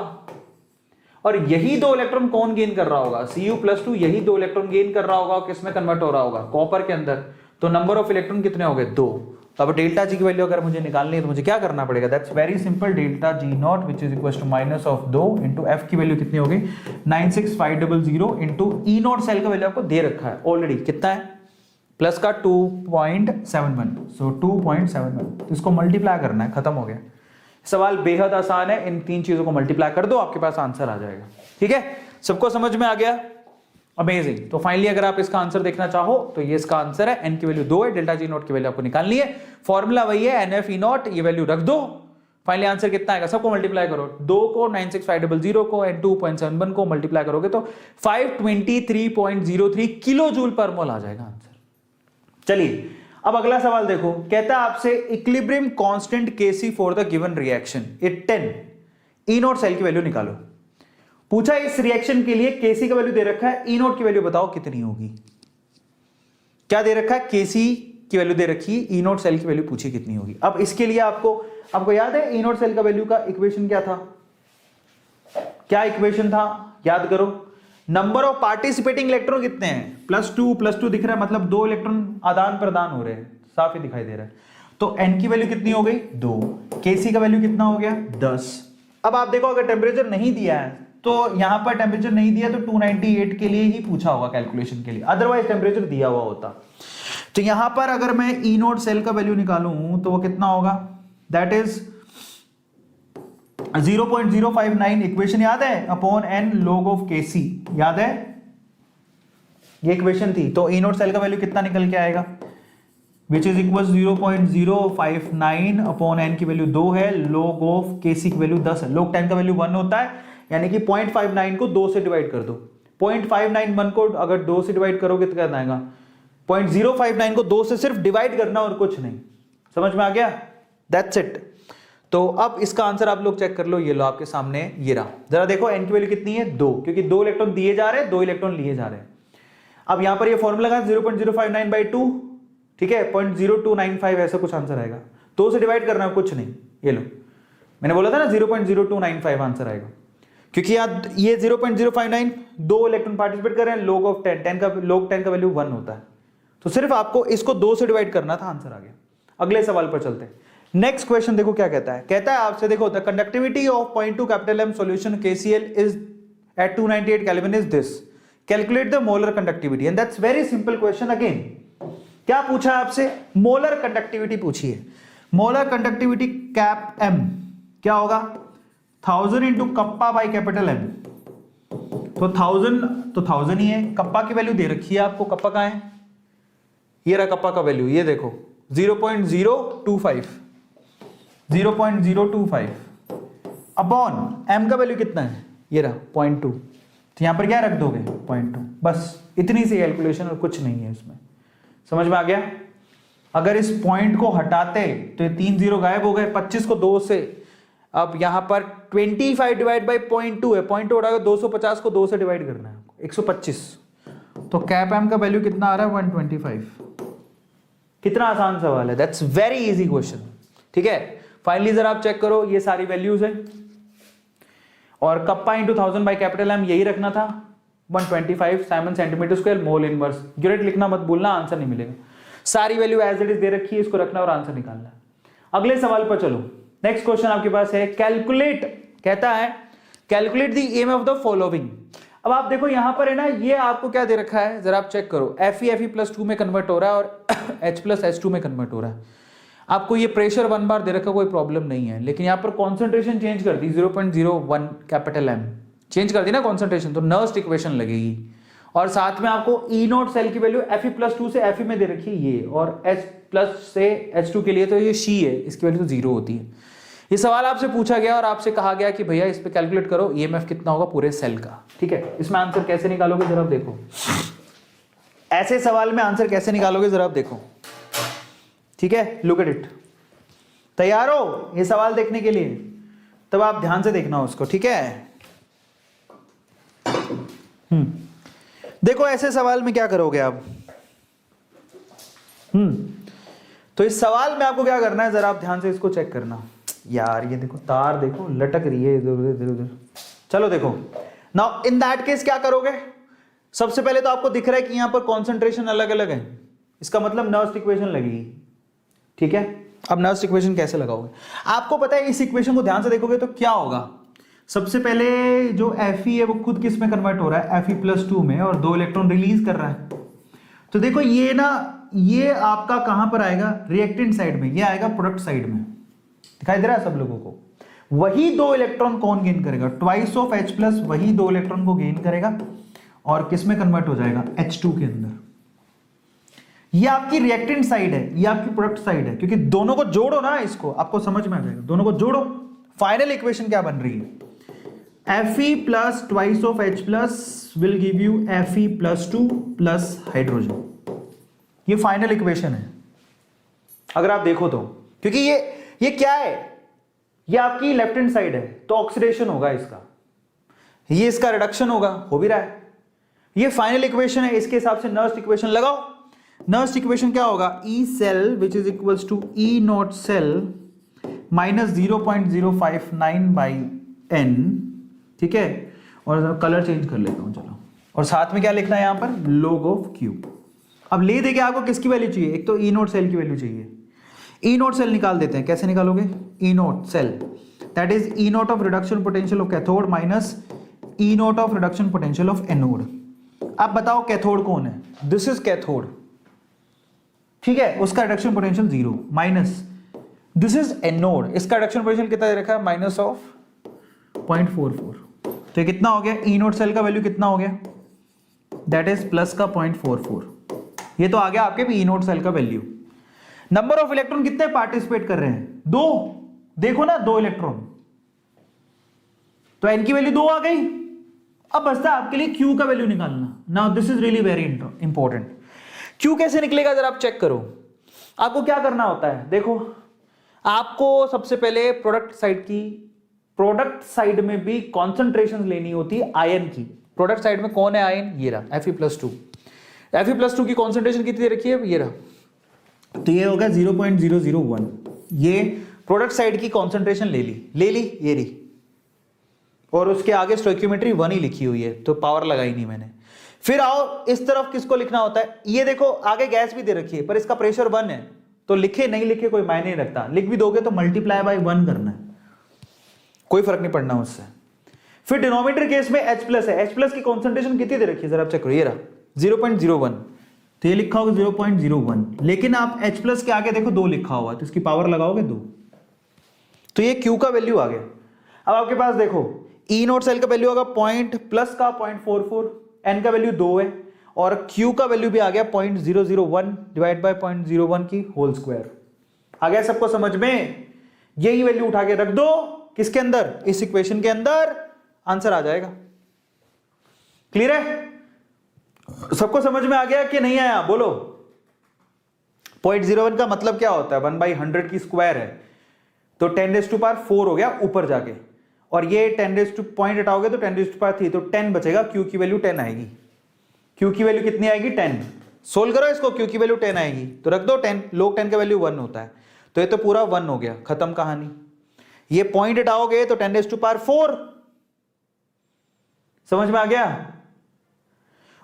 और यही 2 इलेक्ट्रॉन कौन गेन कर रहा होगा, Cu+2 यही 2 इलेक्ट्रॉन गेन कर रहा होगा, किसमें कन्वर्ट हो रहा होगा, कॉपर के अंदर। तो नंबर ऑफ इलेक्ट्रॉन कितने हो गए 2। तो अब डेल्टा जी की वैल्यू अगर मुझे निकालनी है तो मुझे क्या करना पड़ेगा, that's very simple, delta G nought which is equal to minus of 2 into F की वैल्यू कितनी हो गई 96500 इंटू ई नॉट सेल का वैल्यू आपको दे रखा है ऑलरेडी, कितना है प्लस का 2.71, सो 2.71, तो इसको मल्टीप्लाई करना है, खत्म हो गया। सवाल बेहद आसान है, इन 3 चीजों को मल्टीप्लाई कर दो, आपके पास आंसर आ जाएगा। ठीक है, सबको समझ में आ गया, अमेजिंग। तो फाइनली अगर आप इसका आंसर देखना चाहो तो ये इसका आंसर है, एन की वैल्यू 2 है, डेल्टा जी नॉट की वैल्यू आपको निकालनी है, फॉर्मूला वही है NF E नॉट, ये वैल्यू रख दो, फाइनली आंसर कितना आएगा, सबको मल्टीप्लाई करो, 2 को 96500 को एंड 2.71 को मल्टीप्लाई करोगे तो 523.03 किलो जूल पर मोल आ जाएगा आंसर। चलिए अब अगला सवाल देखो, कहता है आपसे equilibrium constant Kc for the given reaction it 10, E nought cell की वैल्यू निकालो। पूछा इस रिएक्शन के लिए Kc का वैल्यू दे रखा है, ई नॉट की वैल्यू बताओ कितनी होगी। क्या दे रखा है, Kc की वैल्यू दे रखी है, ई नॉट सेल की वैल्यू पूछी कितनी होगी। अब इसके लिए आपको याद है ई नॉट सेल का वैल्यू का इक्वेशन क्या था, क्या इक्वेशन था, याद करो। नंबर ऑफ पार्टिसिपेटिंग इलेक्ट्रॉन कितने हैं, +2 दिख रहा है, मतलब 2 इलेक्ट्रॉन आदान प्रदान हो रहे हैं, साफ ही दिखाई दे रहा है। तो n की वैल्यू कितनी हो गई 2, Kc का वैल्यू कितना हो गया 10। अब आप देखो अगर टेम्परेचर नहीं दिया है तो यहां पर टेम्परेचर नहीं दिया तो 298 के लिए ही पूछा होगा कैलकुलेशन के लिए, अदरवाइज टेम्परेचर दिया हुआ होता। तो यहां पर अगर मैं ई नोट सेल का वैल्यू निकालूं तो वो कितना होगा, दैट इज 0.059, इक्वेशन याद है, upon n log of Kc, याद है ये इक्वेशन थी। तो ई नोट सेल का वैल्यू कितना निकल के आएगा, विच इज इक्वल 0.059 अपॉन n की वैल्यू 2 है, log ऑफ Kc की वैल्यू 10 है, log 10 का वैल्यू 1 होता है, यानी कि 0.59 को 2 से डिवाइड कर दो, 0.59 1 को अगर 2 से डिवाइड करोगे तो क्या आएगा 0.059 को 2 से सिर्फ डिवाइड करना और कुछ नहीं। समझ में आ गया? That's it. तो अब इसका आंसर आप लोग चेक कर लो, ये लो आपके सामने, ये रहा। जरा देखो n की वैल्यू कितनी है, 2, क्योंकि 2 इलेक्ट्रॉन दिए जा रहे हैं, 2 इलेक्ट्रॉन लिए जा रहे हैं। अब यहां पर ये फॉर्मूला लगा 0.059/2, ठीक है, 0.0295 ऐसा कुछ आंसर आएगा। 2 से डिवाइड करना कुछ नहीं, ये लो, मैंने बोला था ना 0.0295 आंसर आएगा, क्योंकि ये 0.059, 2 इलेक्ट्रॉन पार्टिसिपेट कर रहे हैं, log of 10 का वैल्यू 1 होता है, तो सिर्फ आपको इसको 2 से डिवाइड करना था, आंसर आ गया। अगले सवाल पर चलते हैं। नेक्स्ट क्वेश्चन देखो क्या कहता है। कहता है आपसे, देखो, the conductivity of 0.2 M solution KCl is at 298 kelvin is this, calculate the molar conductivity. And that's very simple question. Again क्या पूछा है आपसे, मोलर कंडक्टिविटी पूछी है। मोलर कंडक्टिविटी कैप M क्या होगा, 1000 into kappa by capital M, तो 1000 ही है। कप्पा की वैल्यू दे रखी है आपको, कप्पा कहां है, ये रहा कप्पा का वैल्यू, ये देखो 0.025 अपॉन M का वैल्यू कितना है, ये रहा 0.2, तो यहां पर क्या रख दोगे 0.2, बस इतनी सी कैलकुलेशन और कुछ नहीं है इसमें। समझ में आ गया? अगर इस पॉइंट को हटाते तो ये 3 0 गायब हो गए, 25 को 2 से, अब यहां पर 25 डिवाइड बाई 0.2 है, 0.2 उठाकर 250 को 2 से डिवाइड करना है आपको, 125, तो कैप M का वैल्यू कितना आ रहा है 125। कितना आसान सवाल है, दैट्स वेरी इजी क्वेश्चन। ठीक है, फाइनली जरा आप चेक करो, ये सारी वैल्यूज है, और kappa into 1000 by capital M यही रखना था, 125 siemens centimetre square mole inverse. Unit लिखना मत भूलना, आंसर नहीं मिलेगा। सारी वैल्यू एज इट इज दे रखी है, इसको रखना और आंसर निकालना। अगले सवाल पर चलो। नेक्स्ट क्वेश्चन आपके पास है, कैलकुलेट, कहता है calculate the EMF of the following. अब आप देखो यहां पर है ना, ये आपको क्या दे रखा है, जरा आप चेक करो, Fe+2 में कन्वर्ट हो रहा है और H+H2 में कन्वर्ट हो रहा है। आपको ये प्रेशर 1 बार दे रखा, कोई प्रॉब्लम नहीं है, लेकिन यहां पर कॉन्सेंट्रेशन चेंज कर दी, 0.01 कैपिटल M चेंज कर दी ना कॉन्सेंट्रेशन, तो नर्स्ट इक्वेशन लगेगी। और साथ में आपको E0 सेल की वैल्यू Fe+2 से Fe में दे रखी है ये, और H+ से H2 के लिए तो ये C है, इसकी वैल्यू तो 0 होती है। ये सवाल आपसे पूछा गया और आपसे कहा गया कि भैया इस पे कैलकुलेट करो ईएमएफ कितना होगा पूरे सेल का। ठीक है, इसमें आंसर कैसे निकालोगे जरा आप देखो, ऐसे सवाल में आंसर कैसे निकालोगे जरा आप देखो। ठीक है, लुक एट इट। तैयार हो ये सवाल देखने के लिए? तब आप ध्यान से देखना उसको, ठीक है। देखो ऐसे सवाल में क्या करोगे आप, तो इस सवाल में आपको क्या करना है, जरा आप ध्यान से इसको चेक करना। यार ये देखो तार देखो लटक रही है इधर उधर। चलो देखो, नाउ इन दैट केस क्या करोगे, सबसे पहले तो आपको दिख रहा है कि यहां पर कॉन्सेंट्रेशन अलग अलग है, इसका मतलब नर्स्ट इक्वेशन लगेगी। ठीक है, अब नर्स्ट इक्वेशन कैसे लगाओगे, आपको पता है इस इक्वेशन को ध्यान से देखोगे तो क्या होगा। सबसे पहले जो Fe है वो खुद किस में कन्वर्ट हो रहा है, Fe+2 में, और 2 इलेक्ट्रॉन रिलीज कर रहा है। तो देखो ये ना, ये आपका कहां पर आएगा, रिएक्टेंट साइड में, ये आएगा प्रोडक्ट साइड में। दिखाई दे रहा है सब लोगों को? वही 2 इलेक्ट्रॉन कौन गेन करेगा, ट्वाइस ऑफ H+, वही 2 इलेक्ट्रॉन को गेन करेगा और किस में कन्वर्ट हो जाएगा, H2 के अंदर। ये आपकी रिएक्टेंट साइड है, ये आपकी प्रोडक्ट साइड है, क्योंकि दोनों को जोड़ो ना, इसको आपको समझ में आ जाएगा। दोनों को जोड़ो, फाइनल इक्वेशन क्या बन रही है, Fe plus twice of H plus will give you Fe+2 plus hydrogen. ये फाइनल इक्वेशन है अगर आप देखो तो, क्योंकि ये क्या है, ये आपकी लेफ्ट हैंड साइड है, तो ऑक्सीडेशन होगा इसका, ये इसका रिडक्शन होगा, हो भी रहा है। ये फाइनल इक्वेशन है, इसके हिसाब से नर्स्ट इक्वेशन लगाओ। नर्स्ट इक्वेशन क्या होगा, E cell which is equals to E0 cell minus 0.059/n। ठीक है, और कलर चेंज कर लेता हूं चलो, और साथ में क्या लिखना है यहां पर, log ऑफ Q। अब ले देके आपको किसकी वैल्यू चाहिए, एक तो E0 सेल की वैल्यू चाहिए। E0 सेल निकाल देते हैं, कैसे निकालोगे, E0 cell that is E0 of reduction potential of cathode minus E0 of reduction potential of anode. अब बताओ कैथोड कौन है, दिस इज कैथोड, ठीक है, उसका reduction potential 0 minus this is anode, इसका रिडक्शन पोटेंशियल कितना दे रखा है, माइनस ऑफ 0.44। तो ये कितना हो गया, E0 सेल का वैल्यू कितना हो गया, दैट इज प्लस का 0.44। ये तो आ गया आपके E0 सेल का वैल्यू। नंबर ऑफ इलेक्ट्रॉन कितने पार्टिसिपेट कर रहे हैं, 2, देखो ना 2 इलेक्ट्रॉन, तो n की वैल्यू 2 आ गई। अब बचता है आपके लिए Q का वैल्यू निकालना। Now this is really very important. Q कैसे निकलेगा जरा आप चेक करो। आपको क्या करना होता है, देखो आपको सबसे पहले प्रोडक्ट साइड में भी कॉन्सेंट्रेशन लेनी होती है आयन की। प्रोडक्ट साइड में कौन है आयन, ये रहा Fe+2। Fe+2 की कॉन्सेंट्रेशन कितनी दे रखी है, ये रहा, तो ये होगा 0.001। ये प्रोडक्ट साइड की कॉन्सेंट्रेशन ले ली ये रही, और उसके आगे स्टोइकियोमेट्री 1 ही लिखी हुई है, तो पावर लगाई नहीं मैंने। फिर आओ इस तरफ किसको लिखना होता है, ये देखो आगे गैस भी दे रखी है पर इसका प्रेशर 1 है, तो लिखे नहीं लिखे कोई मायने नहीं रखता, लिख भी दोगे तो मल्टीप्लाई बाय 1 करना है, कोई फर्क नहीं पड़ना उससे। फिर डिनोमिनेटर केस में H+ है, H+ की कॉन्सेंट्रेशन कितनी दे रखी है जरा आप चेक करो, ये रहा 0.01, तो ये लिखा होगा 0.01, लेकिन आप H+ के आगे देखो 2 लिखा हुआ है, तो इसकी पावर लगाओगे 2, तो ये Q का वैल्यू आ गया। अब आपके पास देखो E0 सेल का वैल्यू होगा प्लस का 0.44, N का वैल्यू 2 है, और Q का वैल्यू भी आ गया 0.001 डिवाइड बाय 0.01 की होल स्क्वायर। आ गया सबको समझ में, यही वैल्यू उठा के रख दो किसके अंदर, इस इक्वेशन के अंदर, आंसर आ जाएगा। क्लियर है, सबको समझ में आ गया कि नहीं आया, बोलो। 0.01 का मतलब क्या होता है, 1/100 की स्क्वायर है, तो 10⁴ हो गया ऊपर जाके, और ये 10 पॉइंट हटाओगे तो 10⁻3, तो 10 बचेगा, Q की वैल्यू 10 आएगी। Q की वैल्यू कितनी आएगी, 10। सोल्व करो इसको, Q की वैल्यू 10 आएगी, तो रख दो 10, log 10 का वैल्यू 1 होता है, तो ये तो पूरा 1 हो गया, खत्म कहानी। ये पॉइंट हटाओगे तो 10⁴, समझ में आ गया,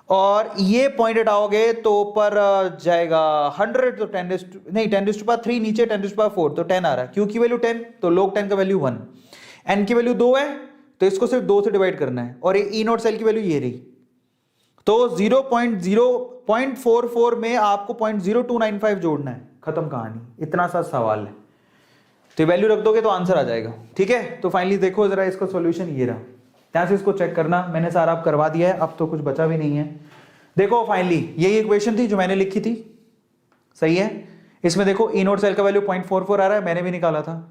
और ये पॉइंट हटाओगे तो ऊपर जाएगा 100, तो 10⁻3 नीचे 10⁴, तो 10 आ रहा है। Q की वैल्यू 10, तो log 10 का वैल्यू 1, N की वैल्यू 2 है, तो इसको सिर्फ 2 से डिवाइड करना है, और ये E0 सेल की वैल्यू ये रही, तो 0.44 में आपको 0.0295 जोड़ना है, खत्म कहानी, इतना सा सवाल है, तो वैल्यू रख दोगे तो आंसर आ जाएगा। ठीक है, तो फाइनली देखो जरा इसका सॉल्यूशन ये रहा, ध्यान से इसको चेक करना, मैंने सारा आप करवा दिया है, अब तो कुछ बचा भी नहीं है। देखो फाइनली यही इक्वेशन थी जो मैंने लिखी थी, सही है। इसमें देखो E0 सेल का वैल्यू 0.44 आ रहा है, मैंने भी निकाला था।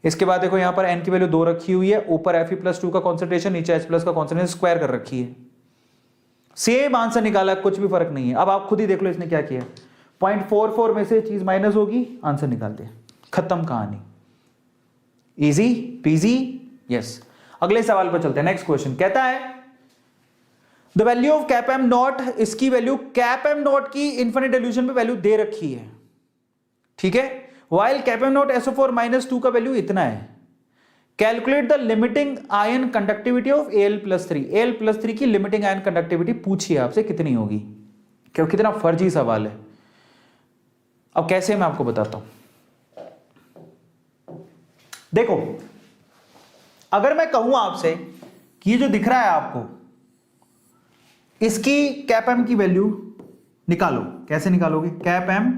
इसके बाद देखो यहाँ पर N की वैल्यू 2 रखी हुई है, ऊपर Fe+2 का कॉन्सेंट्रेशन, नीचे H+ का कॉन्सेंट्रेशन स्क्वायर कर रखी है, सेम आंसर निकाला, कुछ भी फर्क नहीं है। अब आप खुद ही देख लो इसने क्या किया, 0.44 में से चीज माइनस होगी, आंसर निकाल दिया, खत्म कहानी, इजी पीजी। यस, अगले सवाल पर चलते हैं। नेक्स्ट क्वेश्चन कहता है the value of cap am not, इसकी वैल्यू कैप एम नॉट की इन्फिनिट डिल्यूशन पे वैल्यू दे रखी है, ठीक है, while cap am not SO4-2 का वैल्यू इतना है। Calculate the limiting ion conductivity of Al+3, Al+3 की लिमिटिंग आयन कंडक्टिविटी पूछी है आपसे कितनी होगी, क्योंकि कितना फर्जी सवाल है। अब कैसे मैं आपको बताता हूं, देखो अगर मैं कहूं आपसे कि ये जो दिख रहा है आपको, इसकी कैप एम की वैल्यू निकालो, कैसे निकालोगे, cap M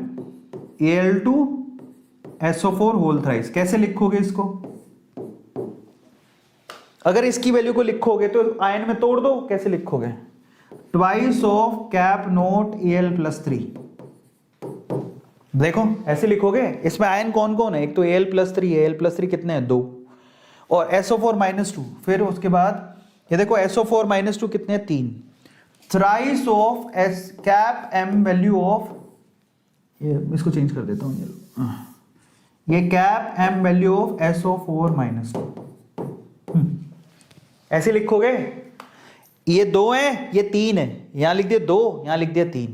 Al2SO4 whole thrice, कैसे लिखोगे इसको, अगर इसकी वैल्यू को लिखोगे तो आयन में तोड़ दो, कैसे लिखोगे, twice of cap note Al+3, देखो ऐसे लिखोगे। इसमें आयन कौन कौन है, एक तो Al+3 है, Al+3 कितने हैं 2, और SO4-2, फिर उसके बाद ये देखो SO4-2 कितने हैं 3, thrice of S cap M value of, ये इसको चेंज कर देता हूं, ये cap M value of SO4-2, ऐसे लिखोगे। ये 2 है, ये 3 है, यहां लिख दिया 2, यहां लिख दिया 3।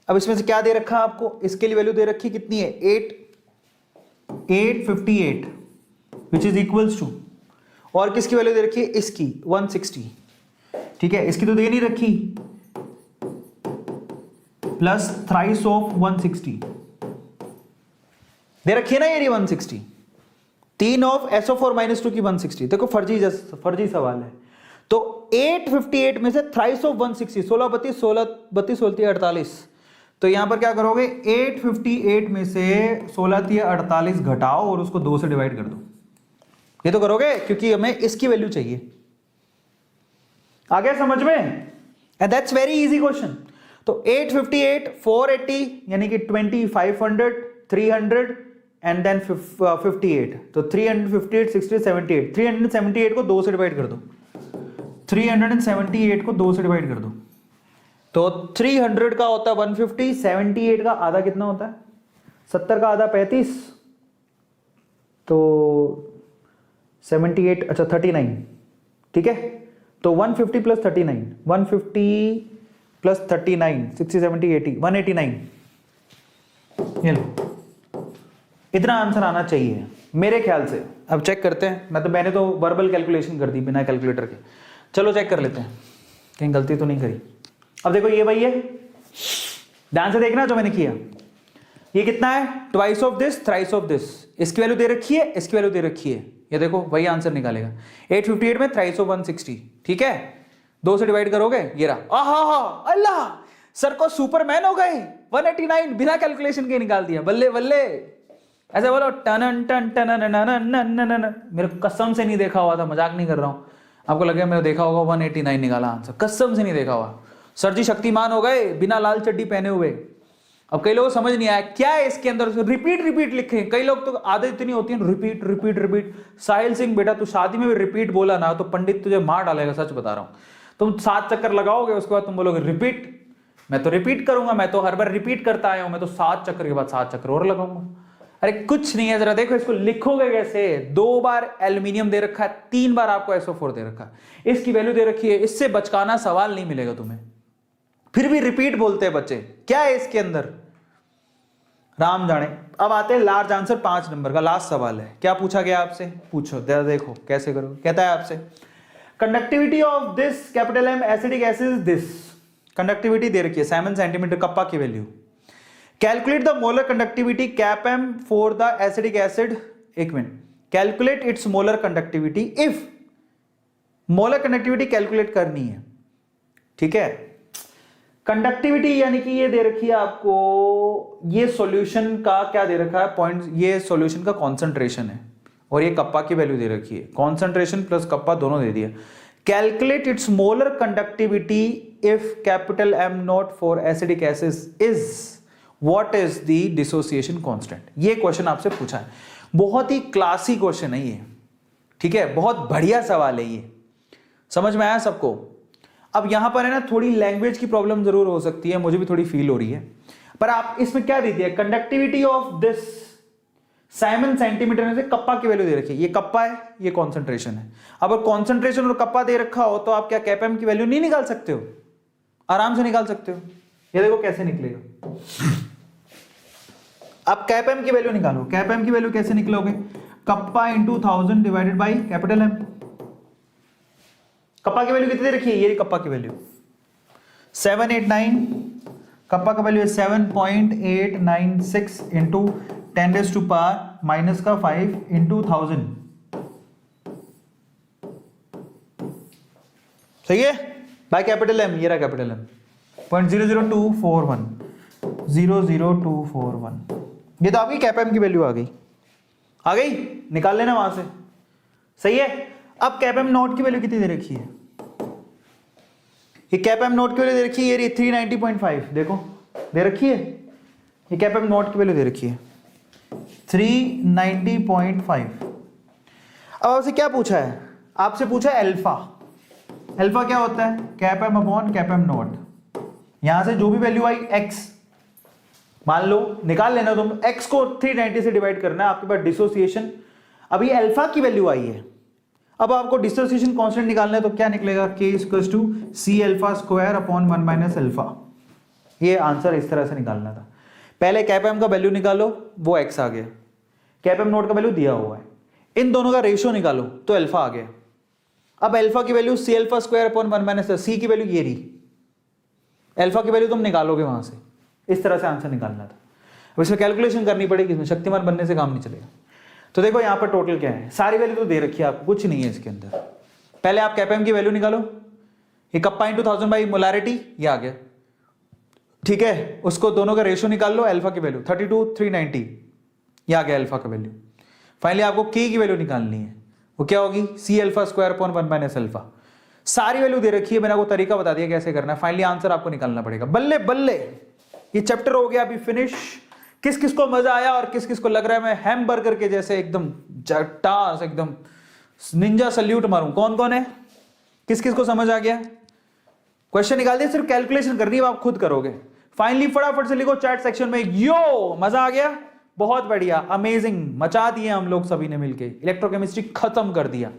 अब इसमें से क्या दे रखा है आपको, इसके लिए वैल्यू दे रखी कितनी है 858 विच इज इक्वल्स टू, और किसकी वैल्यू दे रखी है, इसकी 160, ठीक है, इसकी तो दे नहीं रखी, प्लस थ्राइस ऑफ 160 दे रखी है ना, ये 160, 3 ऑफ SO4-2 की 160। देखो फर्जी सवाल है, तो 858 में से थ्राइस ऑफ 160, 16 32 48, तो यहां पर क्या करोगे, 858 में से 16 48 घटाओ और उसको 2 से डिवाइड कर दो, ये तो करोगे क्योंकि हमें इसकी वैल्यू चाहिए। आ गया समझ में, and that's very easy question. तो 858 480 यानी कि 2500 300 एंड देन 58, तो 358 60 78, 378 को 2 से डिवाइड कर दो, 378 को 2 से डिवाइड कर दो, तो 300 का होता है 150, 78 का आधा कितना होता है, 70 का आधा 35, तो 78, अच्छा 39, ठीक है। तो 150 प्लस 39, 150 प्लस 39, 60, 70, 80, 189, ये लो, इतना आंसर आना चाहिए मेरे ख्याल से। अब चेक करते हैं, मैंने तो वर्बल कैलकुलेशन कर दी बिना कैलकुलेटर के। चलो चेक कर लेते हैं कहीं गलती तो नहीं करी। अब देखो ये वही है, ध्यान से देखना जो मैंने किया। ये कितना है, twice of this, thrice of this. इसकी वैल्यू दे रखी है, इसकी वैल्यू दे रखी है, ये देखो वही आंसर निकालेगा। 858 में थ्राइस ऑफ 160, ठीक है, 2 से डिवाइड करोगे, ये रहा। आहा अल्लाह, सर को सुपरमैन हो गए, 189 बिना कैलकुलेशन के निकाल दिया, बल्ले बल्ले। ऐसे बोलो टन टन टन टन, मेरे कसम से नहीं देखा हुआ था, मजाक नहीं कर रहा हूं। आपको लगे मैंने देखा होगा, 189 निकाला आंसर, कसम से नहीं देखा हुआ। सर जी शक्तिमान हो गए बिना लाल चड्डी पहने हुए। अब कई लोग समझ नहीं आया क्या है इसके अंदर, रिपीट रिपीट लिखे। कई लोग तो आदत इतनी होती है रिपीट रिपीट रिपीट। साहिल सिंह बेटा तू शादी में भी रिपीट बोला ना तो पंडित तुझे मार डालेगा, सच बता रहा हूं। तुम 7 चक्कर लगाओगे, उसके बाद तुम बोलोगे रिपीट, मैं तो रिपीट करूंगा, मैं तो हर बार रिपीट करता आया हूं, मैं तो 7 चक्कर के बाद 7 चक्कर और लगाऊंगा। अरे कुछ नहीं है, जरा देखो इसको लिखोगे कैसे। 2 बार एल्यूमिनियम दे रखा है, 3 बार आपको SO4 दे रखा है, इसकी वैल्यू दे रखी है, इससे बचकाना सवाल नहीं मिलेगा तुम्हें। फिर भी रिपीट बोलते हैं बच्चे, क्या है इसके अंदर राम जाने। अब आते हैं लार्ज आंसर, 5 नंबर का लास्ट सवाल है। क्या पूछा गया आपसे, पूछो देखो कैसे करो। कहता है आपसे conductivity of this capital M acidic acid this. Conductivity दे रखी है 7 सेंटीमीटर, कप्पा की value. Calculate the molar conductivity cap M for the acidic acid. एक minute, calculate its molar conductivity if, molar conductivity calculate करनी है, ठीक है। Conductivity यानी कि ये दे रखी है आपको, ये सॉल्यूशन का क्या दे रखा है पॉइंट, ये सॉल्यूशन का कॉन्सेंट्रेशन है और ये कप्पा की वैल्यू दे रखी है, कॉन्सेंट्रेशन प्लस कप्पा दोनों दे दिया। Calculate its molar conductivity if capital M not for acidic acid is what is the dissociation constant. ये क्वेश्चन आपसे पूछा है, बहुत ही क्लासी क्वेश्चन है ये, ठीक है, बहुत बढ़िया सवाल है ये। समझ में आया सबको। अब यहां पर है ना थोड़ी लैंग्वेज की प्रॉब्लम जरूर हो सकती है, मुझे भी थोड़ी फील हो रही है, पर आप इसमें क्या दे दिया, कंडक्टिविटी ऑफ दिस 7 सेंटीमीटर में से कप्पा की वैल्यू दे रखी है, ये कप्पा है, ये कॉन्सेंट्रेशन है। अब कॉन्सेंट्रेशन और कप्पा दे रखा हो तो आप क्या कैप M की वैल्यू नहीं निकाल सकते हो, आराम से निकाल सकते हो। ये देखो कैसे निकलेगा, आप कैप M की वैल्यू निकालो। कैप M की वैल्यू कैसे निकलोगे, kappa into 1000 divided by capital M। Kappa की वैल्यू कितनी रखी है, ये कप्पा की वैल्यू 789, कप्पा का वैल्यू है 7.896 इंटू 10⁻⁻5 इंटू 1000, सही है, बाय कैपिटल M। ये रहा कैपिटल M 0.00241, 00241। ये तो आपकी कैप M की वैल्यू आ गई निकाल लेना वहां से, सही है। अब कैप M नोट की वैल्यू कितनी दे रखी है, ये कैप M नोट की वैल्यू दे रखी है, ये 390.5 देखो दे रखी है, ये कैप M नोट की वैल्यू दे रखी है 390.5। अब आपसे क्या पूछा है, आपसे पूछा है अल्फा। अल्फा क्या होता है, cap M upon cap M note. यहां से जो भी वैल्यू आई x मान लो, निकाल लेना तुम, x को 390 से डिवाइड करना है, आपके पास डिसोसिएशन। अभी अल्फा की वैल्यू आई है, अब आपको डिसोसिएशन कांस्टेंट निकालना है तो क्या निकलेगा, k equals to c alpha square upon 1 minus alpha. ये आंसर इस तरह से निकालना था। पहले कैप M का वैल्यू निकालो, वो x आ गया, कैप M नोट का वैल्यू दिया हुआ है, इन दोनों का रेशियो निकालो तो अल्फा आ गया। अब अल्फा की value c alpha square upon 1 minus, c की वैल्यू ये रही, अल्फा की वैल्यू तुम निकालोगे वहां से, इस तरह से आंसर निकालना था। अब इसमें कैलकुलेशन करनी पड़ेगी, इसमें शक्तिमान बनने से काम नहीं चलेगा। तो देखो यहां पर टोटल क्या है, सारी वैल्यू तो दे रखी है आपको, कुछ नहीं है इसके अंदर। पहले आप कैप M की वैल्यू निकालो, ये कप्पा इंटू 1000 बाई मोलारिटी, ये आ गया, ठीक है। उसको दोनों का रेशियो निकाल लो, अल्फा की वैल्यू 32 390, ये आ गया अल्फा का वैल्यू। फाइनली आपको k की वैल्यू निकालनी है, वो क्या होगी, c alpha square upon 1 minus alpha. सारी वैल्यू दे रखी है, मैंने आपको तरीका बता दिया कैसे करना है। फाइनली आंसर आपको निकालना पड़ेगा। बल्ले बल्ले, ये चैप्टर हो गया अभी फिनिश। किस किस को मजा आया और किस किस को लग रहा है मैं हैमबर्गर के जैसे एकदम जटास एकदम निंजा सल्यूट मारूं, कौन कौन है, किस किस को समझ आ गया, क्वेश्चन निकाल दिया, सिर्फ कैलकुलेशन करनी है, आप खुद करोगे। फाइनली फटाफट से लिखो चैट सेक्शन में यो, मजा आ गया, बहुत बढ़िया, अमेजिंग, मचा दिए हम लोग सभी ने मिलके, इलेक्ट्रोकेमिस्ट्री खत्म कर दिया।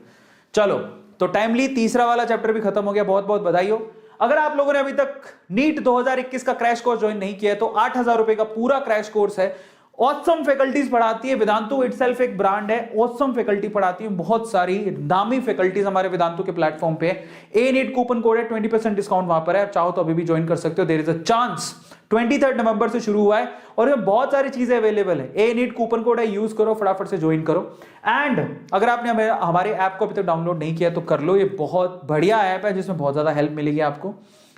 चलो तो टाइमली तीसरा वाला चैप्टर भी खत्म हो गया, बहुत बहुत बधाई हो। अगर आप लोगों ने अभी तक नीट 2021 का क्रैश कोर्स ज्वाइन नहीं किया है तो 8,000 रुपए का पूरा क्रैश कोर्स है। ऑसम फैकल्टीज पढ़ाती है, वेदांतु इटसेल्फ एक ब्रांड है, ऑसम फैकल्टी पढ़ाती है, बहुत सारी नामी फैकल्टीज हमारे वेदांतु के प्लेटफॉर्म पे है। ए नीट कूपन कोड है, 20% डिस्काउंट वहां पर है, चाहो तो अभी भी ज्वाइन कर सकते हो, देयर इज अ चांस। 23 नवंबर से शुरू हुआ है और इसमें बहुत सारी चीजें अवेलेबल है। ए नीट कूपन कोड है, यूज करो, फटाफट से ज्वाइन करो। एंड अगर आपने हमारे ऐप को अभी तक डाउनलोड नहीं किया तो कर लो, ये बहुत बढ़िया ऐप है जिसमें बहुत ज्यादा हेल्प मिलेगी आपको।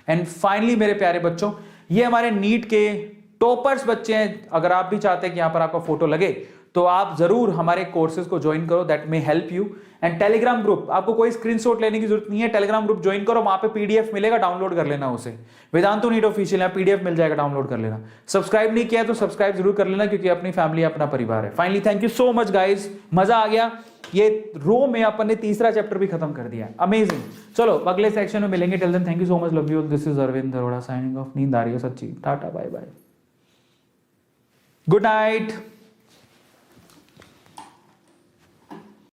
एंड फाइनली मेरे प्यारे बच्चों, ये हमारे नीट के टॉपर्स बच्चे हैं, अगर आप भी चाहते हैं कि यहां पर आपका फोटो लगे तो आप जरूर हमारे कोर्सेज को ज्वाइन करो, that may help you. And Telegram group, आपको कोई स्क्रीनशॉट लेने की जरूरत नहीं है, टेलीग्राम ग्रुप ज्वाइन करो, वहां पे पीडीएफ मिलेगा, डाउनलोड कर लेना उसे, वेदांतु नीट ऑफिशियल है, पीडीएफ मिल जाएगा, डाउनलोड कर लेना। सब्सक्राइब नहीं किया तो सब्सक्राइब जरूर कर लेना, क्योंकि अपनी फैमिली अपना परिवार है। Finally thank you so much guys, मजा आ गया, ये रो में अपन ने तीसरा चैप्टर भी खत्म कर दिया, अमेजिंग। चलो अगले सेक्शन में मिलेंगे, till then thank you so much, love you, this is Arvind Arora signing off. नींद आ रही है सच्ची, tata bye bye, good night.